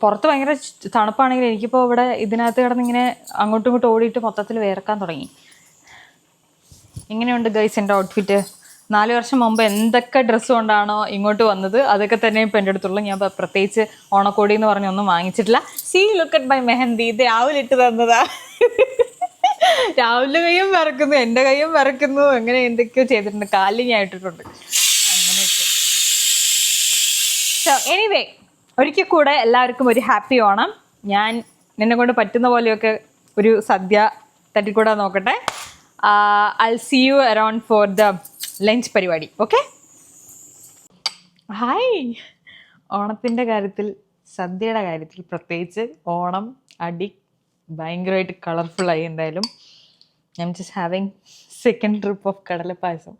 [SPEAKER 2] പുറത്ത് ഭയങ്കര തണുപ്പാണെങ്കിൽ എനിക്കിപ്പോൾ ഇവിടെ ഇതിനകത്ത് കിടന്നിങ്ങനെ അങ്ങോട്ടും ഇങ്ങോട്ടും ഓടിയിട്ട് മൊത്തത്തിൽ വേർക്കാൻ തുടങ്ങി. എങ്ങനെയുണ്ട് ഗൈസ് എൻ്റെ ഔട്ട്ഫിറ്റ്? 4 വർഷം മുമ്പ് എന്തൊക്കെ ഡ്രസ്സ് കൊണ്ടാണോ ഇങ്ങോട്ട് വന്നത് അതൊക്കെ തന്നെ ഇപ്പം എൻ്റെ അടുത്തുള്ളൂ. ഞാൻ പ്രത്യേകിച്ച് ഓണക്കോടി എന്ന് പറഞ്ഞൊന്നും വാങ്ങിച്ചിട്ടില്ല. See look at my mehndi. ഇത് രാവിലെ ഇട്ട് തന്നതാ. രാവിലെ കൈയും വിറക്കുന്നു, എൻ്റെ കൈയും വിറക്കുന്നു, അങ്ങനെ എന്തൊക്കെയോ ചെയ്തിട്ടുണ്ട്. കാലിൽ ഞാൻ ഇട്ടിട്ടുണ്ട്. അങ്ങനെയൊക്കെ. സോ എനിവേ, ഒരിക്കൽ കൂടെ എല്ലാവർക്കും ഒരു ഹാപ്പി ഓണം. ഞാൻ എന്നെ കൊണ്ട് പറ്റുന്ന പോലെയൊക്കെ ഒരു സദ്യ തട്ടിക്കൂടാൻ നോക്കട്ടെ. I see you around for the lunch പരിപാടി. Okay, hi. ഓണത്തിൻ്റെ കാര്യത്തിൽ, സദ്യയുടെ കാര്യത്തിൽ പ്രത്യേകിച്ച് ഓണം ഭയങ്കരമായിട്ട് കളർഫുള്ളായി. എന്തായാലും I am just having second trip of kadalapayasam.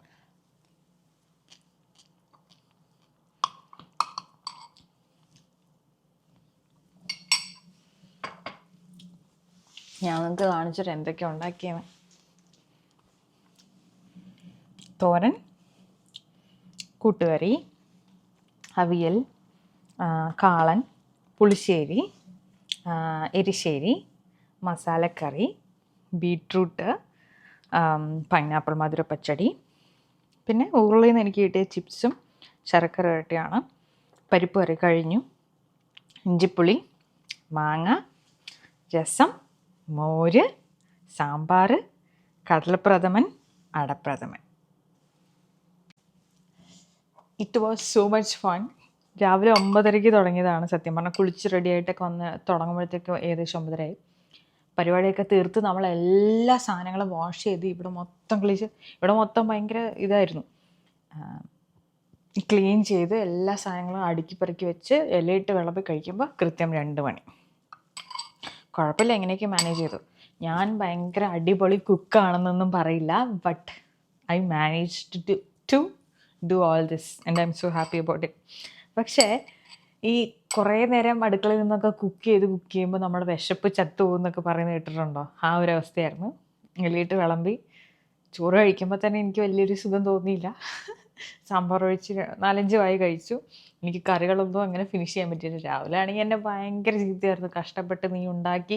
[SPEAKER 2] ഞാൻ നിങ്ങൾക്ക് കാണിച്ചിട്ട് എന്തൊക്കെ ഉണ്ടാക്കിയാണ്. തോരൻ, കൂട്ടുകറി, അവിയൽ, കാളൻ, പുളിശ്ശേരി, എരിശ്ശേരി, മസാലക്കറി, ബീട്രൂട്ട്, പൈനാപ്പിൾ മധുര പച്ചടി, പിന്നെ ഉരുളിയിൽ നിന്ന് എനിക്ക് കിട്ടിയ ചിപ്സും ശർക്കര വരട്ടിയാണ്. പരിപ്പ് കറി കഴിഞ്ഞു. ഇഞ്ചിപ്പുളി, മാങ്ങ, രസം, മോര്, sambar, kadalapradhaman, adapradhaman. It was so much fun. രാവിലെ 9:30 തുടങ്ങിയതാണ്. സത്യം പറഞ്ഞാൽ കുളിച്ച് റെഡിയായിട്ടൊക്കെ വന്ന് തുടങ്ങുമ്പോഴത്തേക്ക് ഏകദേശം 9:30 പരിപാടിയൊക്കെ തീർത്ത് നമ്മളെല്ലാ സാധനങ്ങളും വാഷ് ചെയ്ത് ഇവിടെ മൊത്തം ഭയങ്കര ഇതായിരുന്നു. ക്ലീൻ ചെയ്ത് എല്ലാ സാധനങ്ങളും അടുക്കി പെറുക്കി വെച്ച് ഇലയിട്ട് വിളമ്പി കഴിക്കുമ്പോൾ കൃത്യം 2 മണി. കുഴപ്പമില്ല, എങ്ങനെയൊക്കെ മാനേജ് ചെയ്തു. ഞാൻ ഭയങ്കര അടിപൊളി കുക്കാണെന്നൊന്നും പറയില്ല, but I managed to do all this and I am so happy about it. പക്ഷേ ഈ കുറേ നേരം അടുക്കളയിൽ നിന്നൊക്കെ കുക്ക് ചെയ്യുമ്പോൾ നമ്മുടെ വിശപ്പ് ചത്തുപോകുന്നൊക്കെ പറയുന്നത് കേട്ടിട്ടുണ്ടോ? ആ ഒരു അവസ്ഥയായിരുന്നു. ഇലയിട്ട് വിളമ്പി ചോറ് കഴിക്കുമ്പോൾ തന്നെ എനിക്ക് വലിയൊരു സുഖം തോന്നിയില്ല. സാമ്പാർ ഒഴിച്ച് 4-5 വായി കഴിച്ചു. എനിക്ക് കറികളൊന്നും അങ്ങനെ ഫിനിഷ് ചെയ്യാൻ പറ്റിയില്ല. രാവിലെ ആണെങ്കിൽ എന്നെ ഭയങ്കര ചീത്തയായിരുന്നു. കഷ്ടപ്പെട്ട് നീ ഉണ്ടാക്കി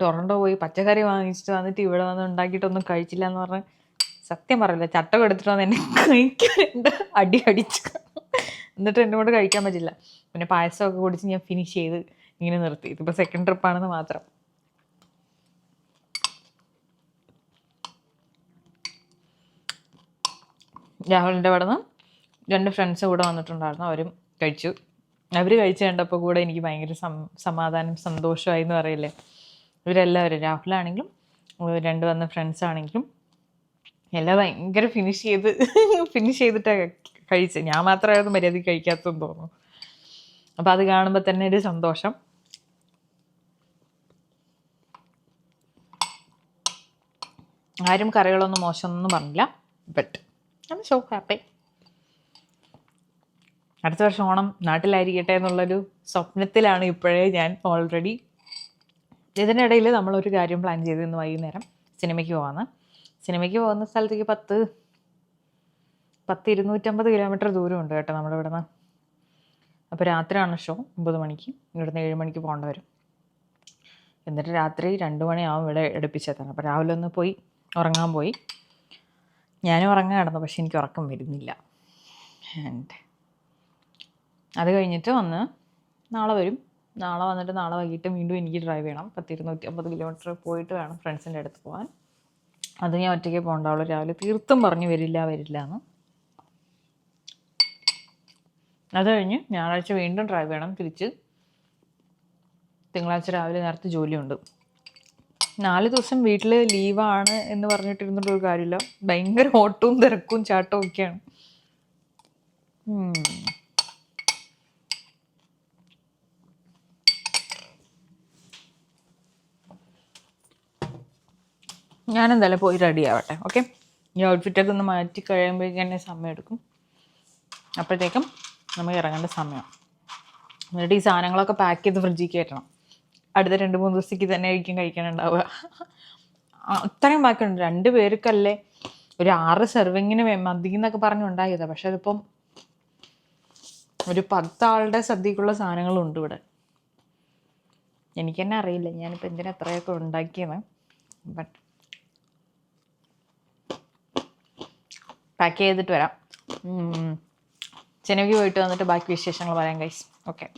[SPEAKER 2] ടൊറൻറ്റോ പോയി പച്ചക്കറി വാങ്ങിച്ചിട്ട് വന്നിട്ട് ഇവിടെ വന്ന് ഉണ്ടാക്കിയിട്ടൊന്നും കഴിച്ചില്ല എന്ന് പറഞ്ഞ് സത്യം പറയില്ല, ചട്ടം എടുത്തിട്ട് വന്ന് എന്നെ കഴിക്കാനുണ്ട്, അടിച്ചു. എന്നിട്ട് എന്നെ കൊണ്ട് കഴിക്കാൻ പറ്റില്ല. പിന്നെ പായസമൊക്കെ കുടിച്ച് ഞാൻ ഫിനിഷ് ചെയ്ത് ഇങ്ങനെ നിർത്തി. ഇതിപ്പോൾ സെക്കൻഡ് ട്രിപ്പാണെന്ന് മാത്രം. രാഹുലിൻ്റെ അവിടെ നിന്ന് 2 ഫ്രണ്ട്സ് കൂടെ വന്നിട്ടുണ്ടായിരുന്നു. അവരും കഴിച്ചു. അവർ കഴിച്ച് കണ്ടപ്പോൾ കൂടെ എനിക്ക് ഭയങ്കര സമാധാനം, സന്തോഷമായി എന്ന് പറയില്ലേ. ഇവരെല്ലാവരും, രാഹുലാണെങ്കിലും 2 വന്ന ഫ്രണ്ട്സ് ആണെങ്കിലും എല്ലാം ഭയങ്കര ഫിനിഷ് ചെയ്തിട്ടാണ് കഴിച്ചത്. ഞാൻ മാത്രമായിരുന്നു മര്യാദയ്ക്ക് കഴിക്കാത്തതെന്ന് തോന്നുന്നു. അപ്പോൾ അത് കാണുമ്പോൾ തന്നെ ഒരു സന്തോഷം. ആരും കറികളൊന്നും മോശമൊന്നും പറഞ്ഞില്ല. But I am so happy. അടുത്ത വർഷം ഓണം നാട്ടിലായിരിക്കട്ടെ എന്നുള്ളൊരു സ്വപ്നത്തിലാണ് ഇപ്പോഴേ ഞാൻ ഓൾറെഡി. ഇതിനിടയിൽ നമ്മളൊരു കാര്യം പ്ലാൻ ചെയ്ത് ഇന്ന് വൈകുന്നേരം സിനിമയ്ക്ക് പോകാമെന്ന്. സിനിമയ്ക്ക് പോകുന്ന സ്ഥലത്തേക്ക് 250 കിലോമീറ്റർ ദൂരമുണ്ട് കേട്ടോ നമ്മുടെ ഇവിടെ നിന്ന്. അപ്പോൾ രാത്രിയാണ് ഷോ, 9 മണിക്ക്. ഇവിടുന്ന് 7 മണിക്ക് പോകേണ്ട വരും. എന്നിട്ട് രാത്രി 2 മണിയാവും ഇവിടെ എടുപ്പിച്ചെത്തണം. അപ്പോൾ രാവിലെ ഒന്ന് പോയി ഉറങ്ങാൻ പോയി. ഞാനും ഉറങ്ങാൻ കിടന്നു, പക്ഷെ എനിക്ക് ഉറക്കം വരുന്നില്ല. ആൻഡ് അത് കഴിഞ്ഞിട്ട് വന്ന് നാളെ വരും. നാളെ വന്നിട്ട് നാളെ വൈകിട്ട് വീണ്ടും എനിക്ക് ഡ്രൈവ് ചെയ്യണം. 250 കിലോമീറ്റർ പോയിട്ട് വേണം ഫ്രണ്ട്സിൻ്റെ അടുത്ത് പോകാൻ. അത് ഞാൻ ഒറ്റയ്ക്ക് പോകണ്ടാവുള്ളൂ. രാവിലെ തീർത്തും പറഞ്ഞു വരില്ല എന്ന്. അത് കഴിഞ്ഞ് ഞായറാഴ്ച വീണ്ടും ഡ്രൈവ് ചെയ്യണം തിരിച്ച്. തിങ്കളാഴ്ച രാവിലെ നേരത്തെ ജോലിയുണ്ട്. 4 ദിവസം വീട്ടിൽ ലീവാണ് എന്ന് പറഞ്ഞിട്ടിരുന്നിട്ടൊരു കാര്യമില്ല. ഭയങ്കര ഓട്ടവും തിരക്കും ചാട്ടവും ഒക്കെയാണ്. ഞാനെന്തായാലും പോയി റെഡി ആവട്ടെ. ഓക്കെ, ഈ ഔട്ട്ഫിറ്റൊക്കെ ഒന്ന് മാറ്റി കഴിയുമ്പോഴേക്കും തന്നെ സമയം എടുക്കും. അപ്പോഴത്തേക്കും നമുക്ക് ഇറങ്ങേണ്ട സമയം. എന്നിട്ട് ഈ സാധനങ്ങളൊക്കെ പാക്ക് ചെയ്ത് ഫ്രിഡ്ജിൽ കയറ്റണം. അടുത്ത 2-3 ദിവസത്തേക്ക് തന്നെ ആയിരിക്കും കഴിക്കാനുണ്ടാവുക. അത്രയും ബാക്കിയുണ്ട്. 2 പേർക്കല്ലേ ഒരു 6 സെർവിങ്ങിന് മതി എന്നൊക്കെ പറഞ്ഞുണ്ടായതാണ്. പക്ഷെ അതിപ്പം ഒരു 10 ആളുടെ സദ്യക്കുള്ള സാധനങ്ങളുണ്ട് ഇവിടെ. എനിക്ക് തന്നെ അറിയില്ല ഞാനിപ്പോൾ എന്തിനാ എത്രയൊക്കെ ഉണ്ടാക്കിയെന്ന്. ബട്ട് പാക്ക് ചെയ്തിട്ട് വരാം. സിനിമയ്ക്ക് പോയിട്ട് വന്നിട്ട് ബാക്കി വിശേഷങ്ങൾ പറയാം ഗൈസ്. ഓക്കെ.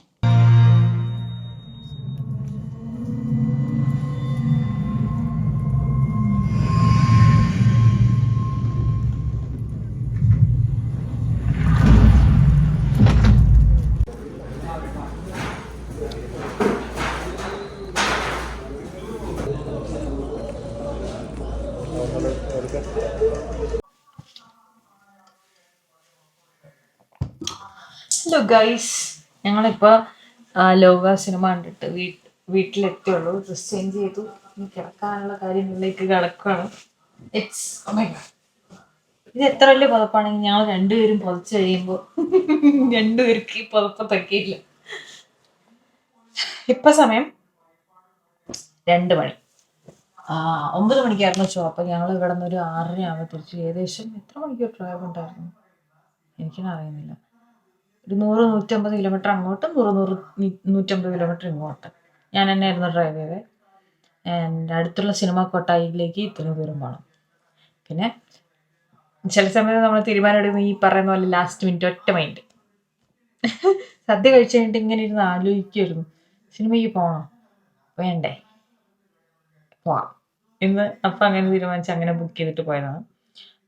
[SPEAKER 2] ഹലോ ഗൈസ്, ഞങ്ങളിപ്പോൾ ലോക സിനിമ കണ്ടിട്ട് വീട്ടിലെത്തിയുള്ളൂ. ഡ്രസ് ചേഞ്ച് ചെയ്തു. കിടക്കാനുള്ള കാര്യങ്ങളിലേക്ക് കിടക്കുകയാണ്. ഇത് എത്ര വലിയ പുതപ്പാണെങ്കിൽ ഞങ്ങൾ 2 പേരും പുതച്ച് കഴിയുമ്പോൾ 2 പേർക്ക് ഈ പുതപ്പ് തക്കിയില്ല. ഇപ്പം സമയം 2 മണി. 9 മണിക്കായിരുന്നു ഷോ. അപ്പം ഞങ്ങൾ ഇവിടെ നിന്ന് ഒരു 6:30 ആകുമ്പോൾ തിരിച്ചു. ഏകദേശം എത്ര മണിക്കൂർ ഡ്രൈവ് ഉണ്ടായിരുന്നു എനിക്കൊന്നും അറിയുന്നില്ല. ഒരു 100-150 കിലോമീറ്റർ അങ്ങോട്ടും 100-150 കിലോമീറ്റർ ഇങ്ങോട്ട് ഞാൻ തന്നെയായിരുന്നു ഡ്രൈവ് ചെയ്തത്. ആൻഡ് അടുത്തുള്ള സിനിമ കൊട്ടായിലേക്ക് ഇത്രയും ദൂരം പോകണം. പിന്നെ ചില സമയത്ത് നമ്മൾ തീരുമാനം എടുക്കുന്ന ഈ പറയുന്ന പോലെ ലാസ്റ്റ് മിനിറ്റ് ഒറ്റ മൈൻഡ്. സദ്യ കഴിച്ചു കഴിഞ്ഞിട്ട് ഇങ്ങനെ ഇരുന്ന് ആലോചിക്കുമായിരുന്നു, സിനിമയ്ക്ക് പോകണം വേണ്ടേ, പോവാം ഇന്ന്. അപ്പം അങ്ങനെ തീരുമാനിച്ച് അങ്ങനെ ബുക്ക് ചെയ്തിട്ട് പോയതാണ്.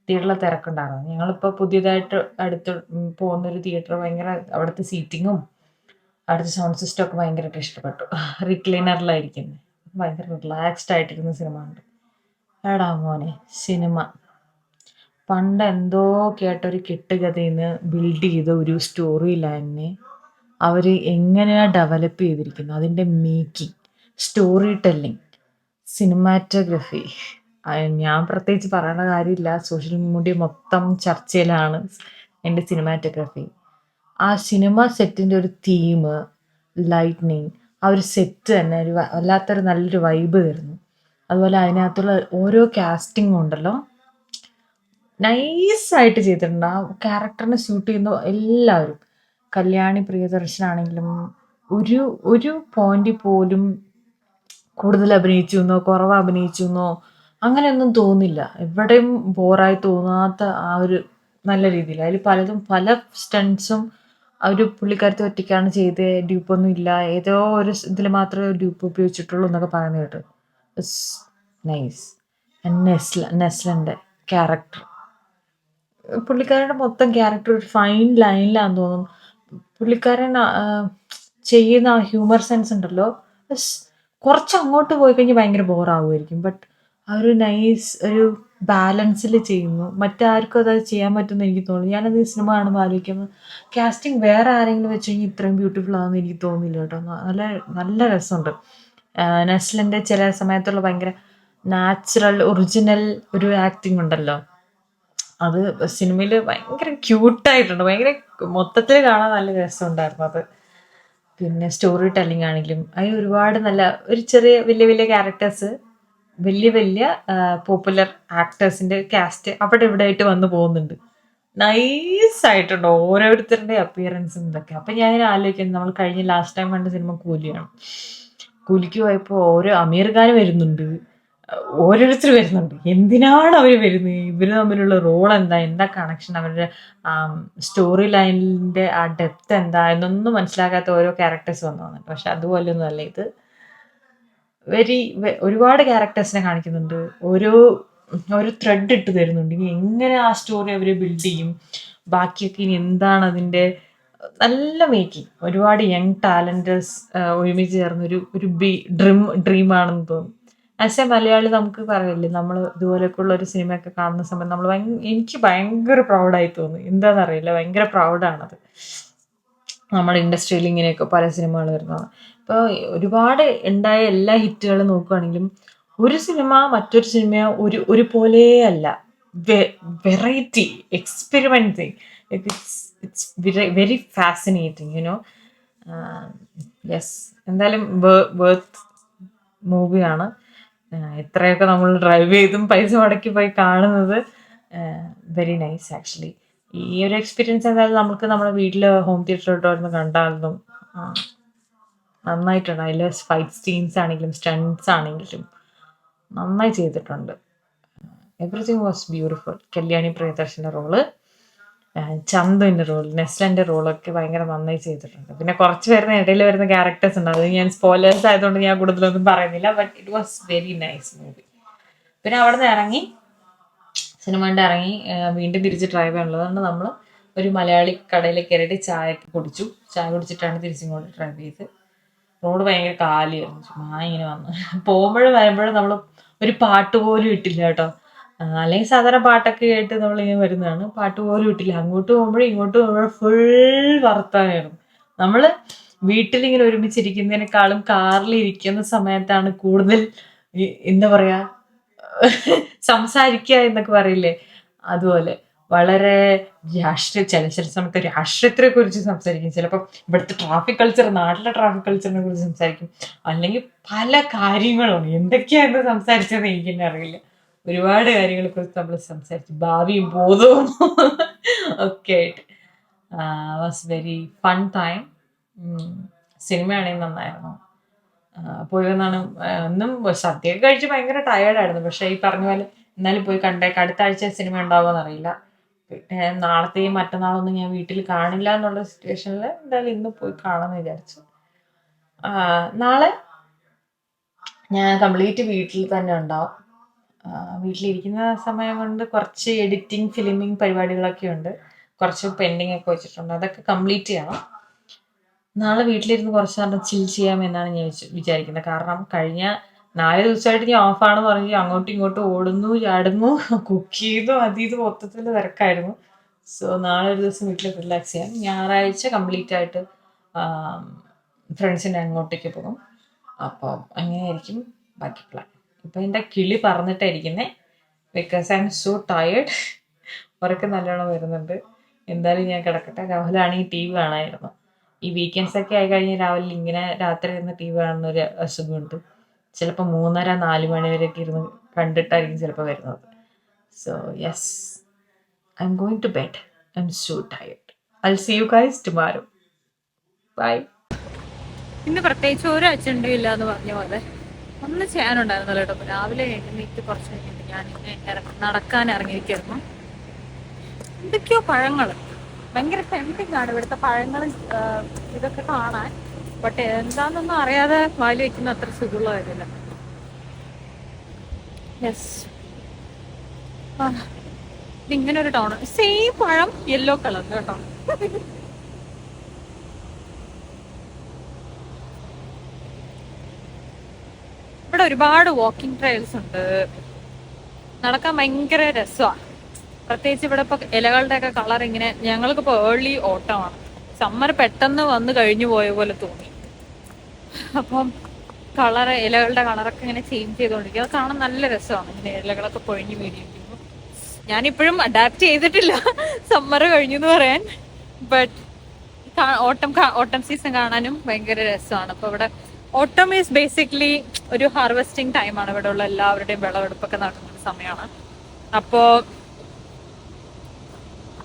[SPEAKER 2] തിയേറ്ററിൽ തിരക്കുണ്ടായിരുന്നു. ഞങ്ങളിപ്പോൾ പുതിയതായിട്ട് അടുത്ത് പോകുന്നൊരു തിയേറ്റർ ഭയങ്കര അവിടുത്തെ സീറ്റിങ്ങും അവിടുത്തെ സൗണ്ട് സിസ്റ്റം ഒക്കെ ഭയങ്കരമായിട്ട് ഇഷ്ടപ്പെട്ടു. റിക്ലൈനറിലായിരിക്കുന്നത് ഭയങ്കര റിലാക്സ്ഡ് ആയിട്ടിരുന്ന സിനിമ ഉണ്ട്. എടാ മോനെ, സിനിമ പണ്ട് എന്തോ കേട്ടൊരു കെട്ടുകഥയിൽ നിന്ന് ബിൽഡ് ചെയ്ത ഒരു സ്റ്റോറി ലൈനിനെ അവർ എങ്ങനെയാണ് ഡെവലപ്പ് ചെയ്തിരിക്കുന്നത്, അതിൻ്റെ മേക്കിംഗ്, സ്റ്റോറി ടെല്ലിങ്, സിനിമാറ്റോഗ്രഫി. ഞാൻ പ്രത്യേകിച്ച് പറയേണ്ട കാര്യമില്ല. സോഷ്യൽ മീഡിയ മൊത്തം ചർച്ചയിലാണ് എൻ്റെ സിനിമാറ്റോഗ്രഫി. ആ സിനിമ സെറ്റിൻ്റെ ഒരു തീം, ലൈറ്റ്നിങ്, ആ ഒരു സെറ്റ് തന്നെ ഒരു വല്ലാത്തൊരു നല്ലൊരു വൈബ് തരുന്നു. അതുപോലെ അതിനകത്തുള്ള ഓരോ കാസ്റ്റിങ്ങും ഉണ്ടല്ലോ, നൈസായിട്ട് ചെയ്തിട്ടുണ്ട്. ആ ക്യാരക്ടറിനെ സ്യൂട്ട് ചെയ്യുന്ന എല്ലാവരും. കല്യാണി പ്രിയദർശനാണെങ്കിലും ഒരു പോയിന്റ് പോലും കൂടുതൽ അഭിനയിച്ചു എന്നോ കുറവ് അഭിനയിച്ചു എന്നോ അങ്ങനെയൊന്നും തോന്നില്ല. എവിടെയും ബോറായി തോന്നാത്ത ആ ഒരു നല്ല രീതിയിൽ. അതിൽ പലതും പല സ്റ്റൺസും ഒരു പുള്ളിക്കാരത്തെ ഒറ്റയ്ക്കാണ് ചെയ്തത്, ഡ്യൂപ്പൊന്നും ഇല്ല, ഏതോ ഒരു ഇതിൽ മാത്രമേ ഡ്യൂപ്പ് ഉപയോഗിച്ചിട്ടുള്ളൂ എന്നൊക്കെ പറയുന്നത് കേട്ട്. It's nice. നെസ്ലൻ്റെ ക്യാരക്ടർ, പുള്ളിക്കാരൻ്റെ മൊത്തം ക്യാരക്ടർ ഒരു ഫൈൻ ലൈനിലാന്ന് തോന്നും. പുള്ളിക്കാരൻ ചെയ്യുന്ന ആ ഹ്യൂമർ സെൻസ് ഉണ്ടല്ലോ, കുറച്ച് അങ്ങോട്ട് പോയി കഴിഞ്ഞാൽ ഭയങ്കര ബോറാവുമായിരിക്കും. ബട്ട് ആ ഒരു നൈസ് ഒരു ബാലൻസിൽ ചെയ്യുന്നു. മറ്റാർക്കും അത് ചെയ്യാൻ പറ്റുമെന്ന് എനിക്ക് തോന്നുന്നു. ഞാനത് ഈ സിനിമ കാണുമ്പോൾ ആലോചിക്കുമ്പോൾ കാസ്റ്റിംഗ് വേറെ ആരെങ്കിലും വെച്ച് കഴിഞ്ഞാൽ ഇത്രയും ബ്യൂട്ടിഫുൾ ആണെന്ന് എനിക്ക് തോന്നുന്നില്ല കേട്ടോ. നല്ല നല്ല രസമുണ്ട്. നെസ്ലിൻ്റെ ചില സമയത്തുള്ള ഭയങ്കര നാച്ചുറൽ ഒറിജിനൽ ഒരു ആക്ടിങ് ഉണ്ടല്ലോ, അത് സിനിമയിൽ ഭയങ്കര ക്യൂട്ടായിട്ടുണ്ട്. ഭയങ്കര മൊത്തത്തിൽ കാണാൻ നല്ല രസമുണ്ടായിരുന്നു അത്. പിന്നെ സ്റ്റോറി ടെല്ലിംഗ് ആണെങ്കിലും അതിൽ ഒരുപാട് നല്ല ഒരു ചെറിയ വലിയ വലിയ ക്യാരക്ടേഴ്സ് വലിയ വലിയ പോപ്പുലർ ആക്ടേഴ്സിന്റെ കാസ്റ്റ് അവിടെ ഇവിടെ ആയിട്ട് വന്നു പോകുന്നുണ്ട്. നൈസായിട്ടുണ്ട് ഓരോരുത്തരുടെ അപ്പിയറൻസും ഇതൊക്കെ. അപ്പം ഞാൻ ഇങ്ങനെ ആലോചിക്കുന്നത്, നമ്മൾ കഴിഞ്ഞ ലാസ്റ്റ് ടൈം കണ്ട സിനിമ കൂലിയാണ്. കൂലിക്ക് പോയപ്പോൾ ഓരോ അമീർ ഖാൻ വരുന്നുണ്ട്, ഓരോരുത്തർ വരുന്നുണ്ട്. എന്തിനാണ് അവർ വരുന്നത്? ഇവർ തമ്മിലുള്ള റോൾ എന്താ, എന്താ കണക്ഷൻ, അവരുടെ സ്റ്റോറി ലൈനിൻ്റെ ആ ഡെപ്ത് എന്താ എന്നൊന്നും മനസ്സിലാക്കാത്ത ഓരോ ക്യാരക്ടേഴ്സ് വന്നു വന്നിട്ട്. പക്ഷെ അതുപോലെയൊന്നും അല്ല ഇത്. ഒരുപാട് ക്യാരക്ടേഴ്സിനെ കാണിക്കുന്നുണ്ട്, ഓരോ ത്രെഡ് ഇട്ട് തരുന്നുണ്ട്. ഇനി എങ്ങനെ ആ സ്റ്റോറി അവർ ബിൽഡ് ചെയ്യും, ബാക്കിയൊക്കെ ഇനി എന്താണ് അതിൻ്റെ നല്ല മേക്കിംഗ്. ഒരുപാട് യങ് ടാലൻറ്റേഴ്സ് ഒരുമിച്ച് ചേർന്ന ഒരു ഡ്രീമാണെന്ന് തോന്നുന്നു. ആസ് എ മലയാളി നമുക്ക് പറയില്ലേ, നമ്മൾ ഇതുപോലെയൊക്കെയുള്ള ഒരു സിനിമയൊക്കെ കാണുന്ന സമയത്ത് നമ്മൾ എനിക്ക് ഭയങ്കര പ്രൗഡായി തോന്നുന്നു. എന്താണെന്നറിയില്ല, ഭയങ്കര പ്രൗഡാണത്. നമ്മുടെ ഇൻഡസ്ട്രിയിൽ ഇങ്ങനെയൊക്കെ പല സിനിമകൾ വരുന്നതാണ്. ഇപ്പോൾ ഒരുപാട് ഉണ്ടായ എല്ലാ ഹിറ്റുകളും നോക്കുകയാണെങ്കിലും ഒരു സിനിമ മറ്റൊരു സിനിമ ഒരുപോലെ അല്ല. Variety, experimenting, it's very fascinating, you know. Yes, എന്തായാലും വർത്ത് മൂവിയാണ്. എത്രയൊക്കെ നമ്മൾ ഡ്രൈവ് ചെയ്തും പൈസ മുടക്കി പോയി കാണുന്നത് വെരി നൈസ് ആക്ച്വലി. ഈ ഒരു എക്സ്പീരിയൻസ് എന്തായാലും നമുക്ക് നമ്മുടെ വീട്ടിൽ ഹോം തിയേറ്ററിലോട്ട് വരുന്ന കണ്ടാലും നന്നായിട്ടുണ്ട്. അതിൽ ഫൈറ്റ് സീൻസ് ആണെങ്കിലും സ്റ്റൺസ് ആണെങ്കിലും നന്നായി ചെയ്തിട്ടുണ്ട്. Everything was beautiful. കല്യാണി പ്രിയദർശൻ്റെ റോള്, ചന്തുവിൻ്റെ റോൾ, നെസ്ലൻ്റെ റോളൊക്കെ ഭയങ്കര നന്നായി ചെയ്തിട്ടുണ്ട്. പിന്നെ കുറച്ച് വരുന്ന ഇടയിൽ വരുന്ന ക്യാരക്ടേഴ്സ് ഉണ്ട്, അത് ഞാൻ സ്പോയിലേഴ്സ് ആയതുകൊണ്ട് ഞാൻ കൂടുതലൊന്നും പറയുന്നില്ല. But it was very nice movie. പിന്നെ അവിടെ നിന്ന് ഇറങ്ങി, സിനിമ കണ്ട് ഇറങ്ങി വീണ്ടും തിരിച്ച് ഡ്രൈവ് ചെയ്യാനുള്ളതുകൊണ്ട് നമ്മൾ ഒരു മലയാളി കടയിൽ കയറിയിട്ട് ചായ കുടിച്ചിട്ടാണ് തിരിച്ചിങ്ങോട്ട് ഡ്രൈവ് ചെയ്ത്. റോഡ് ഭയങ്കര കാലിയായിരുന്നു, ചുമ്മാ ഇങ്ങനെ വന്ന് പോകുമ്പോഴും വരുമ്പോഴും നമ്മൾ ഒരു പാട്ട് പോലും ഇട്ടില്ല കേട്ടോ. അല്ലെങ്കിൽ സാധാരണ പാട്ടൊക്കെ കേട്ട് നമ്മളിങ്ങനെ വരുന്നതാണ്, പാട്ട് പോലും ഇട്ടില്ല. അങ്ങോട്ട് പോകുമ്പോഴും ഇങ്ങോട്ട് പോകുമ്പോഴും ഫുൾ വർത്തമാനമായിരുന്നു. നമ്മൾ വീട്ടിലിങ്ങനെ ഒരുമിച്ചിരിക്കുന്നതിനേക്കാളും കാറിൽ ഇരിക്കുന്ന സമയത്താണ് കൂടുതൽ എന്താ പറയാ സംസാരിക്കുക എന്നൊക്കെ പറയില്ലേ, അതുപോലെ വളരെ ചില സമയത്ത് രാഷ്ട്രീയത്തെ കുറിച്ച് സംസാരിക്കും, ചിലപ്പോൾ ഇവിടുത്തെ ട്രാഫിക് കൾച്ചർ, നാട്ടിലെ ട്രാഫിക് കൾച്ചറിനെ കുറിച്ച് സംസാരിക്കും, അല്ലെങ്കിൽ പല കാര്യങ്ങളും എന്തൊക്കെയാണ് സംസാരിച്ചതെന്ന് എനിക്ക് തന്നെ അറിയില്ല. ഒരുപാട് കാര്യങ്ങളെ കുറിച്ച് നമ്മൾ സംസാരിച്ചു, ഭാവിയും ബോധവും ഒക്കെ ആയിട്ട്. Was very fun time. സിനിമയാണെങ്കിൽ നന്നായിരുന്നു. പോയി വന്നാണ് ഒന്നും സദ്യയൊക്കെ കഴിച്ച് ഭയങ്കര ടയേർഡായിരുന്നു. പക്ഷെ ഈ പറഞ്ഞ പോലെ എന്നാലും പോയി കണ്ടേക്ക്. അടുത്ത ആഴ്ച സിനിമ ഉണ്ടാവുമെന്ന് അറിയില്ല. പിന്നെ നാളത്തെയും മറ്റന്നാളൊന്നും ഞാൻ വീട്ടിൽ കാണില്ല എന്നുള്ള സിറ്റുവേഷനിൽ എന്തായാലും ഇന്ന് പോയി കാണാമെന്ന് വിചാരിച്ചു. നാളെ ഞാൻ കംപ്ലീറ്റ് വീട്ടിൽ തന്നെ ഉണ്ടാവും. വീട്ടിലിരിക്കുന്ന സമയം കൊണ്ട് കുറച്ച് എഡിറ്റിംഗ്, ഫിലിമിങ് പരിപാടികളൊക്കെ ഉണ്ട്. കുറച്ച് പെൻഡിങ് ഒക്കെ വെച്ചിട്ടുണ്ട്, അതൊക്കെ കംപ്ലീറ്റ് ചെയ്യണം. നാളെ വീട്ടിലിരുന്ന് കുറച്ച് നേരം ചിൽ ചെയ്യാമെന്നാണ് ഞാൻ വിചാരിക്കുന്നത്. കാരണം കഴിഞ്ഞ 4 ദിവസമായിട്ട് ഞാൻ ഓഫാണെന്ന് പറഞ്ഞ് അങ്ങോട്ടും ഇങ്ങോട്ടും ഓടുന്നു, ചാടുന്നു, കുക്ക് ചെയ്തു, ഇത് മൊത്തത്തിൽ തിരക്കായിരുന്നു. സോ നാളെ ഒരു ദിവസം വീട്ടിൽ റിലാക്സ് ചെയ്യാം. ഞായറാഴ്ച കംപ്ലീറ്റ് ആയിട്ട് ഫ്രണ്ട്സിൻ്റെ അങ്ങോട്ടേക്ക് പോകും. അപ്പം അങ്ങനെയായിരിക്കും ബാക്കി പ്ലാൻ. ഇപ്പം എൻ്റെ കിളി പറഞ്ഞിട്ടായിരിക്കുന്നേ, because I am so tired. ഉറക്കം നല്ലോണം വരുന്നുണ്ട്. എന്തായാലും ഞാൻ കിടക്കട്ടെ. രാഹുലാണെങ്കിൽ TV കാണാമായിരുന്നു. ഈ വീക്കെൻഡ്സ് ഒക്കെ ആയി കഴിഞ്ഞ് രാവിലെ ഇങ്ങനെ രാത്രി ഇരുന്ന് TV കാണുന്ന ഒരു അസുഖമുണ്ട്. ചിലപ്പോൾ 3:30-4 മണി വരെയൊക്കെ ഇരുന്ന് കണ്ടിട്ടായിരിക്കും ചിലപ്പോൾ വരുന്നത്. So yes, I am going to bed. I am so tired. I will see you guys tomorrow. Bye.
[SPEAKER 3] ഇന്ന് പ്രത്യേകിച്ച് ഒരു അജണ്ട ഇല്ല എന്ന് പറഞ്ഞ പോലെ ഒന്നും ചെയ്യാനുണ്ടായിരുന്നല്ലോ കേട്ടോ. രാവിലെ എഴുന്നേറ്റ് കുറച്ച് കഴിഞ്ഞിട്ട് ഞാനിങ്ങനെ നടക്കാൻ ഇറങ്ങിയിരിക്കുന്നു. എന്തൊക്കെയോ പഴങ്ങൾ ഭയങ്കര ടെംപ്റ്റിംഗ് ആണ് ഇവിടുത്തെ പഴങ്ങൾ ഇതൊക്കെ കാണാൻ. ബട്ട് എന്താണെന്നൊന്നും അറിയാതെ വായിൽ വയ്ക്കുന്ന അത്ര സുഖമുള്ള കാര്യമില്ല. യെസ്, ഇതിങ്ങനെ ഒരു ടൗൺ. സെയിം പഴം യെല്ലോ കളർ കേട്ടോ. ഇവിടെ ഒരുപാട് വാക്കിംഗ് ട്രയൽസ് ഉണ്ട്, നടക്കാൻ ഭയങ്കര രസമാണ്. പ്രത്യേകിച്ച് ഇവിടെ ഇപ്പോൾ ഇലകളുടെയൊക്കെ കളർ ഇങ്ങനെ, ഞങ്ങൾക്കിപ്പോൾ ഏർലി ഓട്ടമാണ്, സമ്മർ പെട്ടെന്ന് വന്ന് കഴിഞ്ഞു പോയ പോലെ തോന്നി. അപ്പം ഇലകളുടെ കളറൊക്കെ ഇങ്ങനെ ചേഞ്ച് ചെയ്തുകൊണ്ടിരിക്കും. അത് കാണാൻ നല്ല രസമാണ്, ഇങ്ങനെ ഇലകളൊക്കെ പൊഴിഞ്ഞു വീടിയിരിക്കുന്നു. ഞാനിപ്പോഴും അഡാപ്റ്റ് ചെയ്തിട്ടില്ല സമ്മർ കഴിഞ്ഞു എന്ന് പറയാൻ. ബട്ട് ഓട്ടം സീസൺ കാണാനും ഭയങ്കര രസമാണ്. അപ്പോൾ ഇവിടെ ഓട്ടം ഈസ് ബേസിക്കലി ഒരു ഹാർവെസ്റ്റിംഗ് ടൈമാണ്. ഇവിടെ ഉള്ള എല്ലാവരുടെയും വിളവെടുപ്പൊക്കെ നടക്കുന്ന ഒരു സമയമാണ്.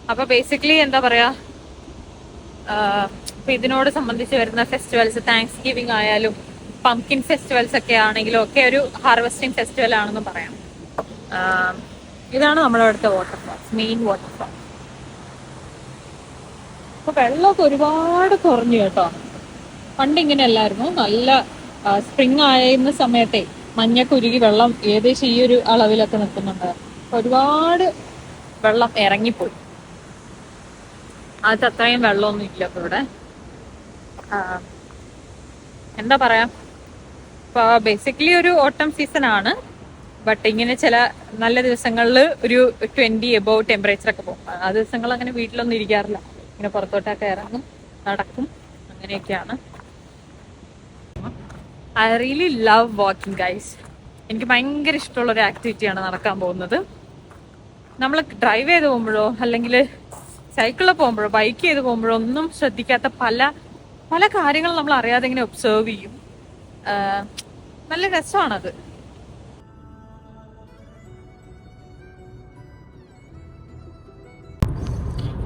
[SPEAKER 3] അപ്പൊ ബേസിക്കലി എന്താ പറയാ, ഇപ്പൊ ഇതിനോട് സംബന്ധിച്ച് വരുന്ന ഫെസ്റ്റിവൽസ്, താങ്ക്സ് ഗിവിംഗ് ആയാലും പംകിൻ ഫെസ്റ്റിവൽസ് ഒക്കെ ആണെങ്കിലും ഒക്കെ ഒരു ഹാർവെസ്റ്റിംഗ് ഫെസ്റ്റിവൽ ആണെന്ന് പറയാം. ഇതാണ് നമ്മുടെ അവിടുത്തെ വാട്ടർഫാൾസ്, മെയിൻ വാട്ടർഫാൾ. അപ്പൊ വെള്ളമൊക്കെ ഒരുപാട് കുറഞ്ഞു കേട്ടോ. പണ്ട് ഇങ്ങനെ അല്ലായിരുന്നു. നല്ല സ്പ്രിങ് ആയിരുന്ന സമയത്തെ മഞ്ഞൊക്കെ ഉരുകി വെള്ളം ഏകദേശം ഈ ഒരു അളവിലൊക്കെ നിൽക്കുന്നുണ്ട്. ഒരുപാട് വെള്ളം ഇറങ്ങിപ്പോയി. അത് അത്രയും വെള്ളമൊന്നും ഇല്ല ഇപ്പൊ ഇവിടെ. എന്താ പറയാ, ഇപ്പൊ ബേസിക്കലി ഒരു ഓട്ടം സീസൺ ആണ്. ബട്ട് ഇങ്ങനെ ചില നല്ല ദിവസങ്ങളിൽ ഒരു 20 എബോവ് ടെമ്പറേച്ചർ ഒക്കെ പോകും. ആ ദിവസങ്ങൾ അങ്ങനെ വീട്ടിലൊന്നും ഇരിക്കാറില്ല. ഇങ്ങനെ പുറത്തോട്ടൊക്കെ ഇറങ്ങും, നടക്കും, അങ്ങനെയൊക്കെയാണ്. I really love walking guys. എനിക്ക് ഭയങ്കര ഇഷ്ടമുള്ള ഒരു ആക്ടിവിറ്റിയാണ് നടക്കാൻ പോകുന്നത്. നമ്മൾ ഡ്രൈവ് ചെയ്ത് പോകുമ്പോഴോ അല്ലെങ്കിൽ സൈക്കിളിൽ പോകുമ്പോഴോ ബൈക്ക് ചെയ്ത് പോകുമ്പോഴോ ഒന്നും ശ്രദ്ധിക്കാത്ത പല പല കാര്യങ്ങൾ നമ്മൾ അറിയാതെ ഇങ്ങനെ ഒബ്സേർവ് ചെയ്യും. നല്ല രസമാണത്.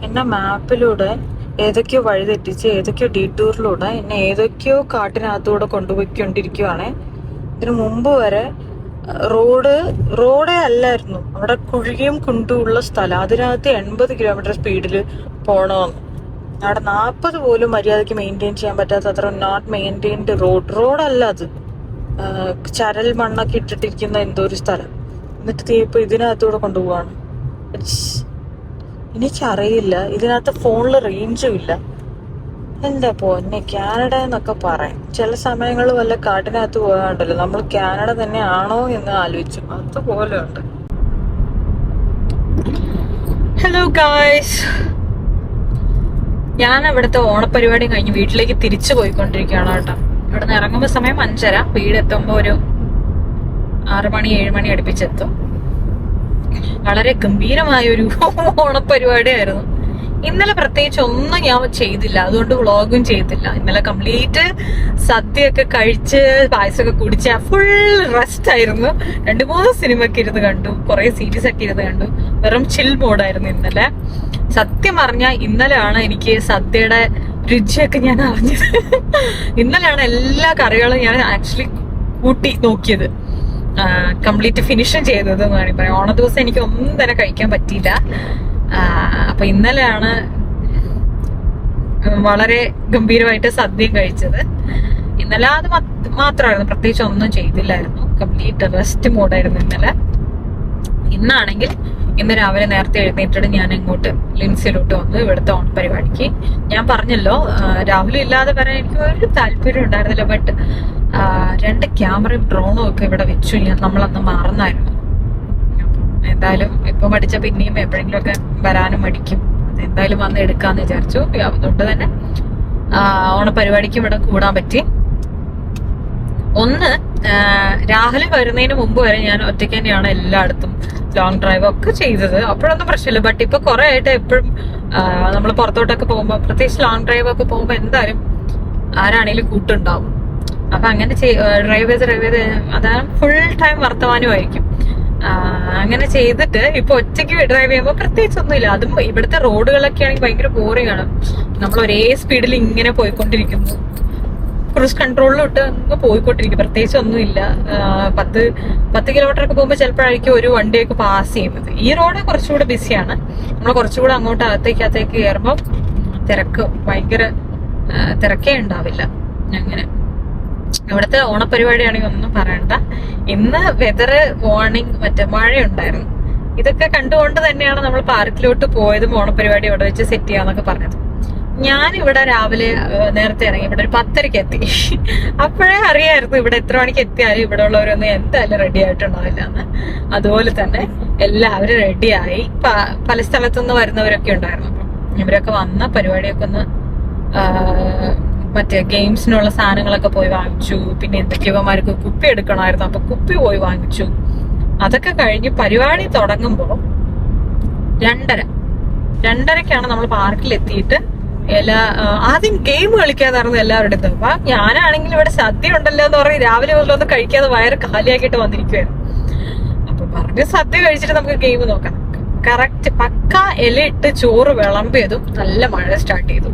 [SPEAKER 2] എന്നെ മാപ്പിലൂടെ ഏതൊക്കെയോ വഴി തെറ്റിച്ച് ഏതൊക്കെയോ ഡീറ്റൂറിലൂടെ എന്നെ ഏതൊക്കെയോ കാട്ടിനകത്തൂടെ കൊണ്ടുപോയിക്കൊണ്ടിരിക്കുവാണ്. ഇതിനു മുമ്പ് വരെ റോഡേ അല്ലായിരുന്നു, അവിടെ കുഴിയും കുണ്ടുമുള്ള സ്ഥലം. അതിനകത്ത് 80 കിലോമീറ്റർ സ്പീഡിൽ പോകണമെന്ന്. അവിടെ 40 പോലും മര്യാദയ്ക്ക് മെയിൻറ്റെയിൻ ചെയ്യാൻ പറ്റാത്ത അത്ര നോട്ട് മെയിൻറ്റെയിൻഡ് റോഡല്ല അത്. ചരൽ മണ്ണൊക്കെ ഇട്ടിട്ടിരിക്കുന്ന എന്തോ ഒരു സ്ഥലം. എന്നിട്ട് ഇപ്പൊ ഇതിനകത്തൂടെ കൊണ്ടുപോവാണ്. എനിക്കറിയില്ല, ഇതിനകത്ത് ഫോണിൽ റേഞ്ചും ഇല്ല. എന്താ പൊന്നെ, കാനഡ എന്നൊക്കെ പറയും. ചില സമയങ്ങളിൽ വല്ല കാട്ടിനകത്ത് പോകാണ്ടല്ലോ, നമ്മൾ കാനഡ തന്നെ ആണോ എന്ന് ആലോചിച്ചു. അതുപോലെ ഉണ്ട്. ഹലോ ഗായ്സ്, ഞാൻ ഇവിടുത്തെ ഓണപരിപാടി കഴിഞ്ഞ് വീട്ടിലേക്ക് തിരിച്ചു പോയിക്കൊണ്ടിരിക്കുകയാണ് കേട്ടോ. ഇവിടെ നിന്ന് ഇറങ്ങുമ്പോൾ സമയം 5:30, വീടെത്തുമ്പോൾ ഒരു 6 മണി 7 മണി അടുപ്പിച്ചെത്തും. വളരെ ഗംഭീരമായ ഒരു ഓണപരിപാടിയായിരുന്നു. ഇന്നലെ പ്രത്യേകിച്ച് ഒന്നും ഞാൻ ചെയ്തില്ല, അതുകൊണ്ട് വ്ളോഗും ചെയ്തില്ല. ഇന്നലെ കംപ്ലീറ്റ് സദ്യയൊക്കെ കഴിച്ച് പായസമൊക്കെ കുടിച്ച് ഫുൾ റെസ്റ്റ് ആയിരുന്നു. 2-3 സിനിമയൊക്കെ ഇരുന്ന് കണ്ടു, കുറെ സീരീസ് ഒക്കെ ഇരുന്ന് കണ്ടു. വെറും ചിൽ മോഡായിരുന്നു ഇന്നലെ. സത്യം പറഞ്ഞാൽ ഇന്നലെയാണ് എനിക്ക് സദ്യയുടെ രുചിയൊക്കെ ഞാൻ അറിഞ്ഞത്. ഇന്നലെയാണ് എല്ലാ കറികളും ഞാൻ ആക്ച്വലി കൂട്ടി നോക്കിയത്, കംപ്ലീറ്റ് ഫിനിഷും ചെയ്തത് എന്ന് വേണമെങ്കിൽ പറയാം. ഓണ ദിവസം എനിക്ക് ഒന്നും തന്നെ കഴിക്കാൻ പറ്റിയില്ല. അപ്പൊ ഇന്നലെയാണ് വളരെ ഗംഭീരമായിട്ട് സദ്യയും കഴിച്ചത്. ഇന്നലെ അത് മാത്രമായിരുന്നു, പ്രത്യേകിച്ച് ഒന്നും ചെയ്തില്ലായിരുന്നു. കംപ്ലീറ്റ് റെസ്റ്റ് മോഡായിരുന്നു ഇന്നലെ. ഇന്നാണെങ്കിൽ ഇന്ന് രാവിലെ നേരത്തെ എഴുന്നേറ്റിട്ട് ഞാൻ ഇങ്ങോട്ട് ലിൻസിലോട്ട് വന്നു, ഇവിടുത്തെ ഓണപരിപാടിക്ക്. ഞാൻ പറഞ്ഞല്ലോ രാവിലെ ഇല്ലാതെ വരാൻ എനിക്ക് ഒരു താല്പര്യം ഉണ്ടായിരുന്നില്ല. ബട്ട് 2 ക്യാമറയും ഡ്രോണും ഒക്കെ ഇവിടെ വെച്ചു. നമ്മളന്ന് മറന്നായിരുന്നു. എന്തായാലും ഇപ്പൊ മടിച്ച പിന്നെയും എപ്പോഴെങ്കിലും ഒക്കെ വരാനും മടിക്കും. അതെന്തായാലും വന്ന് എടുക്കാന്ന് വിചാരിച്ചു. അതുകൊണ്ട് തന്നെ ഓണപരിപാടിക്ക് ഇവിടെ കൂടാൻ പറ്റി. ഒന്ന്, രാഹുൽ വരുന്നതിന് മുമ്പ് വരെ ഞാൻ ഒറ്റയ്ക്ക് തന്നെയാണ് എല്ലായിടത്തും ലോങ് ഡ്രൈവ് ഒക്കെ ചെയ്തത്. അപ്പോഴൊന്നും പ്രശ്നമില്ല. ബട്ട് ഇപ്പൊ കുറെ ആയിട്ട് എപ്പോഴും നമ്മൾ പുറത്തോട്ടൊക്കെ പോകുമ്പോൾ, പ്രത്യേകിച്ച് ലോങ് ഡ്രൈവ് ഒക്കെ പോകുമ്പോൾ എന്തായാലും ആരാണെങ്കിലും കൂട്ടുണ്ടാവും. അപ്പൊ അങ്ങനെ ഡ്രൈവ് ചെയ്ത് അതാണ് ഫുൾ ടൈം വർത്തമാനമായിരിക്കും. അങ്ങനെ ചെയ്തിട്ട് ഇപ്പൊ ഒറ്റയ്ക്ക് ഡ്രൈവ് ചെയ്യുമ്പോൾ പ്രത്യേകിച്ച് ഒന്നുമില്ല. അതും ഇവിടുത്തെ റോഡുകളൊക്കെ ആണെങ്കിൽ ഭയങ്കര ബോറിംഗ് ആണ്. നമ്മൾ ഒരേ സ്പീഡിൽ ഇങ്ങനെ പോയിക്കൊണ്ടിരിക്കുന്നു, ക്രൂസ് കൺട്രോളിലോട്ട് അങ്ങ് പോയിക്കൊണ്ടിരിക്കും. പ്രത്യേകിച്ച് ഒന്നുമില്ല. 10 കിലോമീറ്റർ ഒക്കെ പോകുമ്പോൾ ചിലപ്പോഴായിരിക്കും ഒരു വണ്ടിയൊക്കെ പാസ് ചെയ്യുന്നത്. ഈ റോഡ് കുറച്ചുകൂടെ ബിസിയാണ്. നമ്മൾ കുറച്ചുകൂടെ അങ്ങോട്ട് അകത്തേക്ക് കയറുമ്പോൾ ഭയങ്കര തിരക്കേ ഉണ്ടാവില്ല. അങ്ങനെ ഇവിടുത്തെ ഓണപരിപാടിയാണെങ്കിൽ ഒന്നും പറയണ്ട. ഇന്ന് വെതർ വാർണിംഗ്, മഴയുണ്ടായിരുന്നു. ഇതൊക്കെ കണ്ടുകൊണ്ട് തന്നെയാണ് നമ്മൾ പാർക്കിലോട്ട് പോയതും ഓണപരിപാടി അവിടെ വെച്ച് സെറ്റ് ചെയ്യാന്നൊക്കെ പറഞ്ഞത്. ഞാനിവിടെ രാവിലെ നേരത്തെ ഇറങ്ങി, ഇവിടെ ഒരു 10:30 എത്തി. അപ്പോഴേ അറിയായിരുന്നു ഇവിടെ എത്ര മണിക്ക് എത്തിയാലും ഇവിടെ ഉള്ളവരൊന്നും എന്തായാലും റെഡി ആയിട്ടുണ്ടാവില്ല എന്ന്. അതുപോലെ തന്നെ എല്ലാവരും റെഡിയായി. പല സ്ഥലത്തുനിന്ന് വരുന്നവരൊക്കെ ഉണ്ടായിരുന്നു. അപ്പം ഇവരൊക്കെ വന്ന പരിപാടിയൊക്കെ ഒന്ന് മറ്റേ ഗെയിംസിനുള്ള സാധനങ്ങളൊക്കെ പോയി വാങ്ങിച്ചു. പിന്നെ എന്തൊക്കെയോമാർക്ക് കുപ്പി എടുക്കണമായിരുന്നു, അപ്പൊ കുപ്പി പോയി വാങ്ങിച്ചു. അതൊക്കെ കഴിഞ്ഞ് പരിപാടി തുടങ്ങുമ്പോൾ 2:30 2:30ക്കാണ് നമ്മൾ പാർക്കിൽ എത്തിയിട്ട്
[SPEAKER 3] ആദ്യം ഗെയിം കളിക്കാന്നായിരുന്നു എല്ലാവരുടെ അടുത്തും. അപ്പൊ ഞാനാണെങ്കിൽ ഇവിടെ സദ്യ ഉണ്ടല്ലോ എന്ന് പറഞ്ഞ് രാവിലെ മുതലൊന്നും കഴിക്കാതെ വയറ് കാലിയാക്കിയിട്ട് വന്നിരിക്കുവായിരുന്നു. അപ്പൊ പറഞ്ഞു സദ്യ കഴിച്ചിട്ട് നമുക്ക് ഗെയിം നോക്കാം. കറക്റ്റ് പക്ക ഇലയിട്ട് ചോറ് വിളമ്പിയതും നല്ല മഴ സ്റ്റാർട്ട് ചെയ്തു.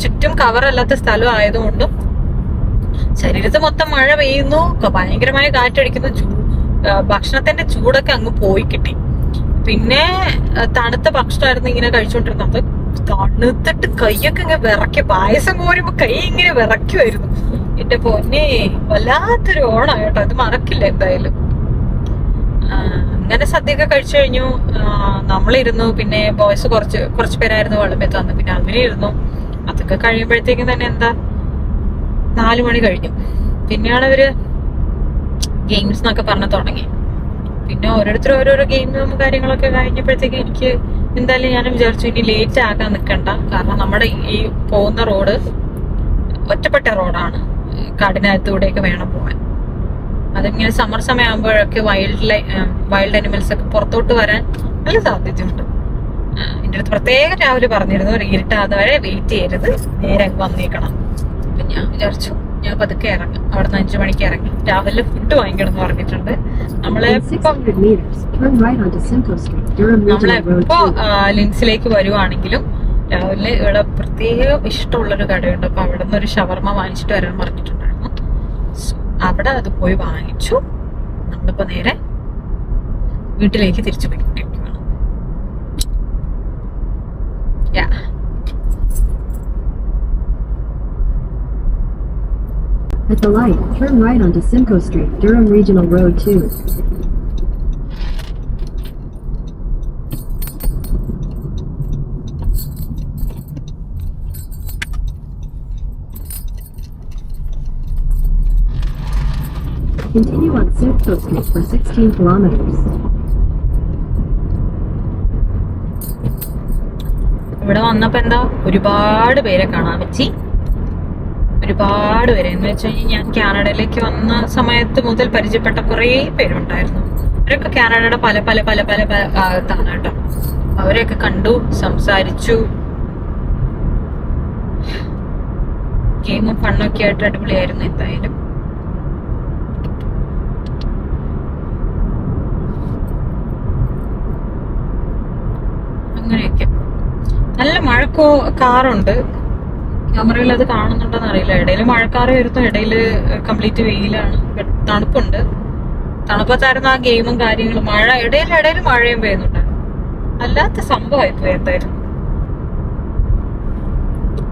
[SPEAKER 3] ചുറ്റും കവറല്ലാത്ത സ്ഥലം ആയതുകൊണ്ടും ശരീരത്ത് മൊത്തം മഴ പെയ്യുന്നു, ഭയങ്കരമായ കാറ്റടിക്കുന്നു, ഭക്ഷണത്തിന്റെ ചൂടൊക്കെ അങ്ങ് പോയി കിട്ടി. പിന്നെ തണുത്ത ഭക്ഷണമായിരുന്നു ഇങ്ങനെ കഴിച്ചുകൊണ്ടിരുന്നത്. തണുത്തിട്ട് കൈയൊക്കെ ഇങ്ങനെ വിറയ്ക്ക, പായസം കോരുമ്പോ കൈ ഇങ്ങനെ വിറയ്ക്കുമായിരുന്നു. എന്റെ പൊന്നെ, വല്ലാത്തൊരു ഓണായിട്ടോ, ഇത് മറക്കില്ല എന്തായാലും. അങ്ങനെ സദ്യയൊക്കെ കഴിച്ചു കഴിഞ്ഞു. നമ്മളിരുന്നു. പിന്നെ ബോയ്സ് കുറച്ച് പേരായിരുന്നു വിളമ്പത്ത് വന്ന്. പിന്നെ അവരിരുന്നു. അതൊക്കെ കഴിയുമ്പോഴത്തേക്കും തന്നെ എന്താ 4 മണി കഴിഞ്ഞു. പിന്നെയാണ് അവര് ഗെയിംസ് എന്നൊക്കെ പറഞ്ഞു തുടങ്ങി. പിന്നെ ഓരോരുത്തരും ഓരോരോ ഗെയിമും കാര്യങ്ങളൊക്കെ കഴിഞ്ഞപ്പോഴത്തേക്കും എനിക്ക് എന്തായാലും ഞാൻ വിചാരിച്ചു ഇനി ലേറ്റ് ആകാൻ നിൽക്കണ്ട. കാരണം നമ്മുടെ ഈ പോകുന്ന റോഡ് ഒറ്റപ്പെട്ട റോഡാണ്, കാടിനകത്തൂടെയൊക്കെ വേണം പോകാൻ. അതിങ്ങനെ സമ്മർ സമയം ആകുമ്പോഴൊക്കെ വൈൽഡ് അനിമൽസ് ഒക്കെ പുറത്തോട്ട് വരാൻ നല്ല സാധ്യതയുണ്ട്. എൻ്റെ അടുത്ത് പ്രത്യേകം രാവിലെ പറഞ്ഞിരുന്നു, ഇരുട്ടാതെ വരെ വെയിറ്റ് ചെയ്യരുത്, നേരെ വന്നേക്കണം. അപ്പൊ ഞാൻ വിചാരിച്ചു ഞാൻ പതുക്കെ ഇറങ്ങും. അവിടെ നിന്ന് 5 മണിക്ക് ഇറങ്ങി. രാവിലെ ഫുഡ് വാങ്ങിക്കണം എന്ന് പറഞ്ഞിട്ടുണ്ട്. നമ്മളെപ്പോ ലിൻസിലേക്ക് വരുവാണെങ്കിലും രാവിലെ ഇവിടെ പ്രത്യേകം ഇഷ്ടമുള്ളൊരു കടയുണ്ട്. അപ്പൊ അവിടെ നിന്ന് ഒരു ഷവർമ വാങ്ങിച്ചിട്ട് വരാൻ പറഞ്ഞിട്ടുണ്ടായിരുന്നു. അവിടെ അത് പോയി വാങ്ങിച്ചു. നമ്മളിപ്പോ നേരെ വീട്ടിലേക്ക് തിരിച്ചു പോയിക്കൊണ്ടിരിക്കുകയാണ്.
[SPEAKER 4] At the light, turn right onto Simcoe Street, Durham Regional Road 2. Continue on Simcoe Street for 16 kilometers.
[SPEAKER 3] ഇവിടെ വന്നപ്പോ എന്താ ഒരുപാട് പേരെ കാണാൻ പറ്റി. ഒരുപാട് പേര് എന്ന് വെച്ച് കഴിഞ്ഞാൽ ഞാൻ കാനഡയിലേക്ക് വന്ന സമയത്ത് മുതൽ പരിചയപ്പെട്ട കുറേ പേരുണ്ടായിരുന്നു. അവരൊക്കെ കാനഡയുടെ പല പല പല പല പല ഭാഗത്താണ് കേട്ടോ. അവരെയൊക്കെ കണ്ടു, സംസാരിച്ചു. ഗെയിമും ഫണ്ണൊക്കെ ആയിട്ട് അടിപൊളിയായിരുന്നു എന്തായാലും. അങ്ങനെയൊക്കെ നല്ല മഴക്കോ കാറുണ്ട്. ക്യാമറയിൽ അത് കാണുന്നുണ്ടെന്ന് അറിയില്ല. ഇടയിൽ മഴക്കാറ് വരുന്നു, ഇടയിൽ കംപ്ലീറ്റ് വെയിലാണ്. തണുപ്പുണ്ട്. തണുപ്പത്തായിരുന്നു ആ ഗെയിമും കാര്യങ്ങളും. മഴ ഇടയിൽ മഴയും പെയ്യുന്നുണ്ടായിരുന്നു. അല്ലാത്ത സംഭവമായിപ്പോയി എന്തായാലും.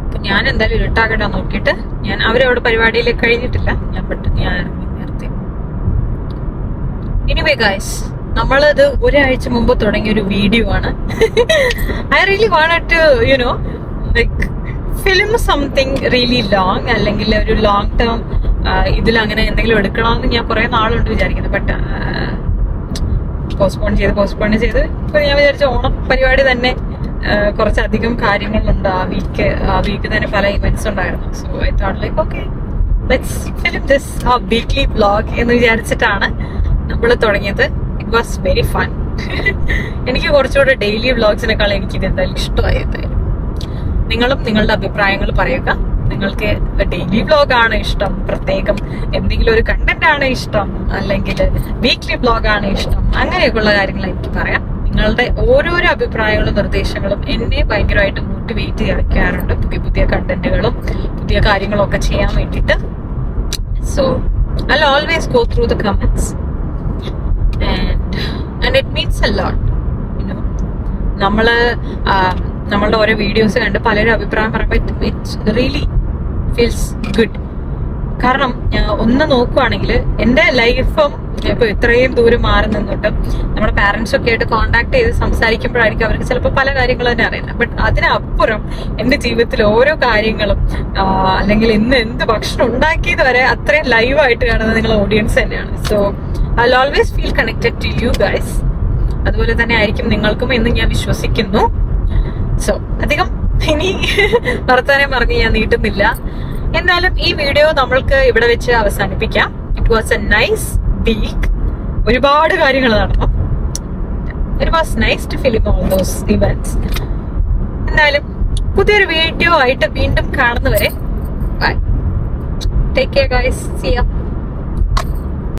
[SPEAKER 3] അപ്പൊ ഞാൻ എന്തായാലും ഇരുട്ടാകട്ടെ നോക്കിയിട്ട് അവരവിടെ പരിപാടിയിലേക്ക് കഴിഞ്ഞിട്ടില്ല. ഞാൻ ഇറങ്ങി നേരത്തെ. എനിവേ ഗൈസ്, നമ്മളത് ഒരാഴ്ച മുമ്പ് തുടങ്ങിയ ഒരു വീഡിയോ ആണ്. I really wanted to like film something really long, അല്ലെങ്കിൽ ഒരു ലോങ് ടേം ഇതിൽ അങ്ങനെ എന്തെങ്കിലും എടുക്കണമെന്ന് ഞാൻ കുറെ നാളുണ്ട് വിചാരിക്കുന്നത്. ബട്ട് പോസ്റ്റ്പോൺ ചെയ്ത് ഇപ്പൊ ഞാൻ വിചാരിച്ച ഓണം പരിപാടി തന്നെ കുറച്ചധികം കാര്യങ്ങളുണ്ട്. ആ വീക്ക് തന്നെ പല ഇവന്റ്സ് ഉണ്ടായിരുന്നു. So I thought like okay, let's film this weekly vlog എന്ന് വിചാരിച്ചിട്ടാണ് നമ്മൾ തുടങ്ങിയത്. It was very fun. എനിക്ക് കുറച്ചുകൂടെ ഡെയിലി വ്ലോഗ്സിനേക്കാൾ എനിക്കിത് എന്തായാലും ഇഷ്ടമായത്. നിങ്ങളും നിങ്ങളുടെ അഭിപ്രായങ്ങൾ പറയുക. നിങ്ങൾക്ക് ഡെയിലി വ്ലോഗ് ആണ് ഇഷ്ടം, പ്രത്യേകം എന്തെങ്കിലും ഒരു കണ്ടന്റ് ആണ് ഇഷ്ടം, അല്ലെങ്കിൽ വീക്ക്ലി വ്ലോഗ് ആണ് ഇഷ്ടം, അങ്ങനെയൊക്കെയുള്ള കാര്യങ്ങൾ എനിക്ക് പറയാം. നിങ്ങളുടെ ഓരോരോ അഭിപ്രായങ്ങളും നിർദ്ദേശങ്ങളും എന്നെ ഭയങ്കരമായിട്ട് മോട്ടിവേറ്റ് ചെയ്യാറുണ്ട്, പുതിയ കണ്ടന്റുകളും പുതിയ കാര്യങ്ങളും ഒക്കെ ചെയ്യാൻ വേണ്ടിയിട്ട്. So I'll always go through the comments and it means a lot. നമ്മളുടെ ഓരോ വീഡിയോസ് കണ്ട് പലരും അഭിപ്രായം പറയുമ്പോൾ ഇറ്റ്സ് റിയലി ഫീൽസ് ഗുഡ്. കാരണം ഒന്ന് നോക്കുവാണെങ്കിൽ എൻ്റെ ലൈഫും ഇപ്പൊ ഇത്രയും ദൂരം മാറി നിന്നിട്ട് നമ്മുടെ പാരന്റ്സ് ഒക്കെ ആയിട്ട് കോണ്ടാക്ട് ചെയ്ത് സംസാരിക്കുമ്പോഴായിരിക്കും അവർക്ക് ചിലപ്പോൾ പല കാര്യങ്ങളും തന്നെ അറിയുന്നത്. ബട്ട് അതിനപ്പുറം എൻ്റെ ജീവിതത്തിൽ ഓരോ കാര്യങ്ങളും അല്ലെങ്കിൽ ഇന്ന് എന്ത് ഭക്ഷണം ഉണ്ടാക്കിയത് വരെ അത്രയും ലൈവായിട്ട് കാണുന്നത് നിങ്ങളുടെ ഓഡിയൻസ് തന്നെയാണ്. So I will always feel connected to you guys. അതുപോലെ തന്നെ ആയിരിക്കും നിങ്ങൾക്കും എന്ന് ഞാൻ വിശ്വസിക്കുന്നു. സോ അധികം ഇനി വർത്താനം പറഞ്ഞ് ഞാൻ നീട്ടുന്നില്ല. എന്നാലും ഈ വീഡിയോ നമ്മൾക്ക് ഇവിടെ വെച്ച് അവസാനിപ്പിക്കാം. It was a nice week. ഒരുപാട് കാര്യങ്ങൾ നടന്നു. It was nice to film all those events. എന്തായാലും പുതിയൊരു വീഡിയോ ആയിട്ട് വീണ്ടും കാണുന്നവരെ bye. Take care guys. See U.